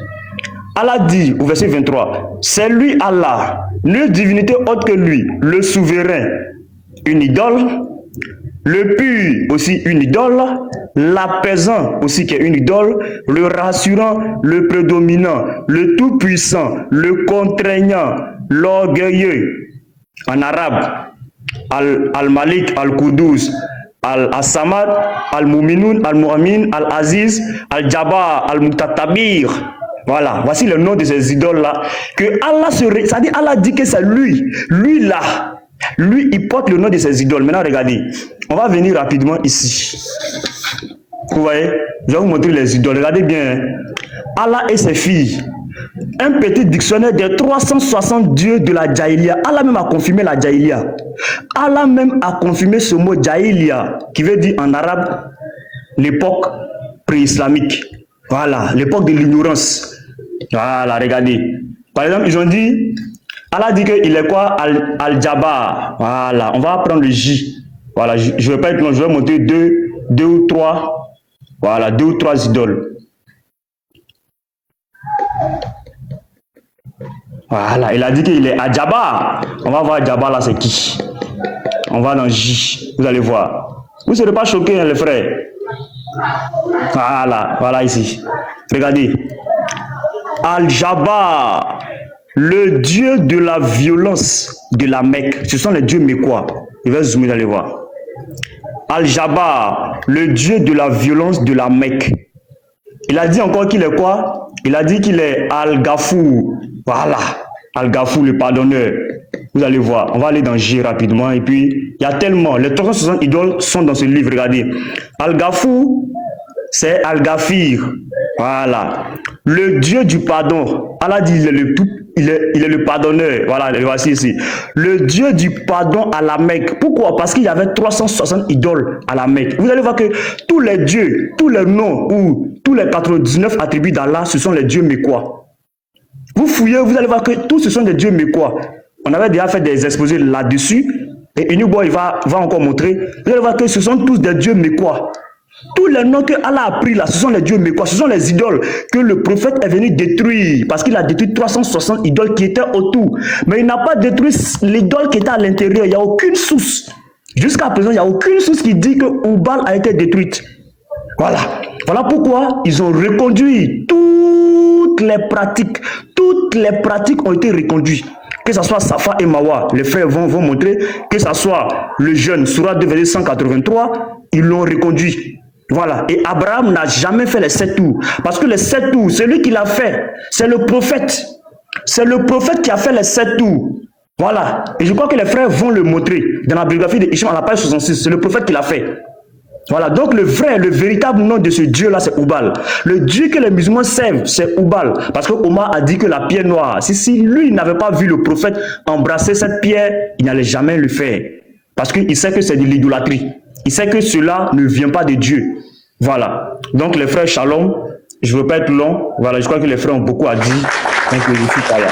Allah dit au verset 23, c'est lui Allah, nulle divinité autre que lui, le souverain, une idole, le pur aussi une idole, l'apaisant aussi qui est une idole, le rassurant, le prédominant, le tout-puissant, le contraignant, l'orgueilleux, en arabe, Al-Malik, Al-Qudus, Al-Samad, Al-Muminoun, Al-Mu'min, Al-Aziz, Al-Jabbar, Al-Mutatabir. Voilà, voici le nom de ces idoles-là. Que Allah ça dit, Allah dit que c'est lui. Lui là. Lui, il porte le nom de ses idoles. Maintenant, regardez. On va venir rapidement ici. Vous voyez? Je vais vous montrer les idoles. Regardez bien. Allah et ses filles. Un petit dictionnaire des 360 dieux de la Jahiliya. Allah même a confirmé la Jahiliya. Allah même a confirmé ce mot Jahiliya, qui veut dire en arabe l'époque pré-islamique. Voilà, l'époque de l'ignorance. Voilà, regardez. Par exemple, ils ont dit, Allah dit qu'il est quoi? Al-Jabbar. Voilà, on va prendre le J. Voilà, je ne vais pas être long, je vais monter deux ou trois. Voilà, 2 ou 3 idoles. Voilà, il a dit qu'il est Al-Jabbar. On va voir Al-Jabbar là, c'est qui? On va dans J, vous allez voir. Vous ne serez pas choqués, hein, les frères. Voilà ici. Regardez. Al-Jabbar, le dieu de la violence de la Mecque. Ce sont les dieux mécois. Je vais zoomer, allez voir. Al-Jabbar, le dieu de la violence de la Mecque. Il a dit encore qu'il est quoi? Il a dit qu'il est Al-Ghafour. Voilà. Al-Ghafour, le pardonneur. Vous allez voir. On va aller dans J rapidement. Et puis, il y a tellement. Les 360 idoles sont dans ce livre. Regardez. Al-Ghafour, c'est Al-Ghafir. Voilà. le Dieu du pardon. Allah dit il est le pardonneur. Voilà, le voici ici. Le Dieu du pardon à la Mecque. Pourquoi? Parce qu'il y avait 360 idoles à la Mecque. Vous allez voir que tous les dieux, tous les noms ou tous les 99 attributs d'Allah, ce sont les dieux mécois. Vous fouillez, vous allez voir que tous ce sont des dieux mécois. On avait déjà fait des exposés là-dessus. Et Inubo, il va encore montrer. Vous allez voir que ce sont tous des dieux mécois. Tous les noms que Allah a pris là, ce sont les dieux mécois, ce sont les idoles que le prophète est venu détruire. Parce qu'il a détruit 360 idoles qui étaient autour. Mais il n'a pas détruit l'idole qui était à l'intérieur. Il n'y a aucune source. Jusqu'à présent, il n'y a aucune source qui dit que Oubal a été détruite. Voilà. Voilà pourquoi ils ont reconduit toutes les pratiques. Toutes les pratiques ont été reconduites. Que ce soit Safa et Mawa, les frères vont montrer. Que ce soit le jeûne, Surah 2, verset 183, ils l'ont reconduit. Voilà. Et Abraham n'a jamais fait les 7 tours. Parce que les 7 tours, celui qui l'a fait, c'est le prophète. C'est le prophète qui a fait les 7 tours. Voilà. Et je crois que les frères vont le montrer. Dans la biographie d'Ishmael, à la page 66, c'est le prophète qui l'a fait. Voilà, donc le véritable nom de ce Dieu-là, c'est Oubal. Le Dieu que les musulmans servent, c'est Oubal. Parce que Omar a dit que la pierre noire, si lui n'avait pas vu le prophète embrasser cette pierre, il n'allait jamais le faire. Parce qu'il sait que c'est de l'idolâtrie. Il sait que cela ne vient pas de Dieu. Voilà. Donc les frères, shalom. Je ne veux pas être long. Voilà, je crois que les frères ont beaucoup à dire. Donc je suis pas là.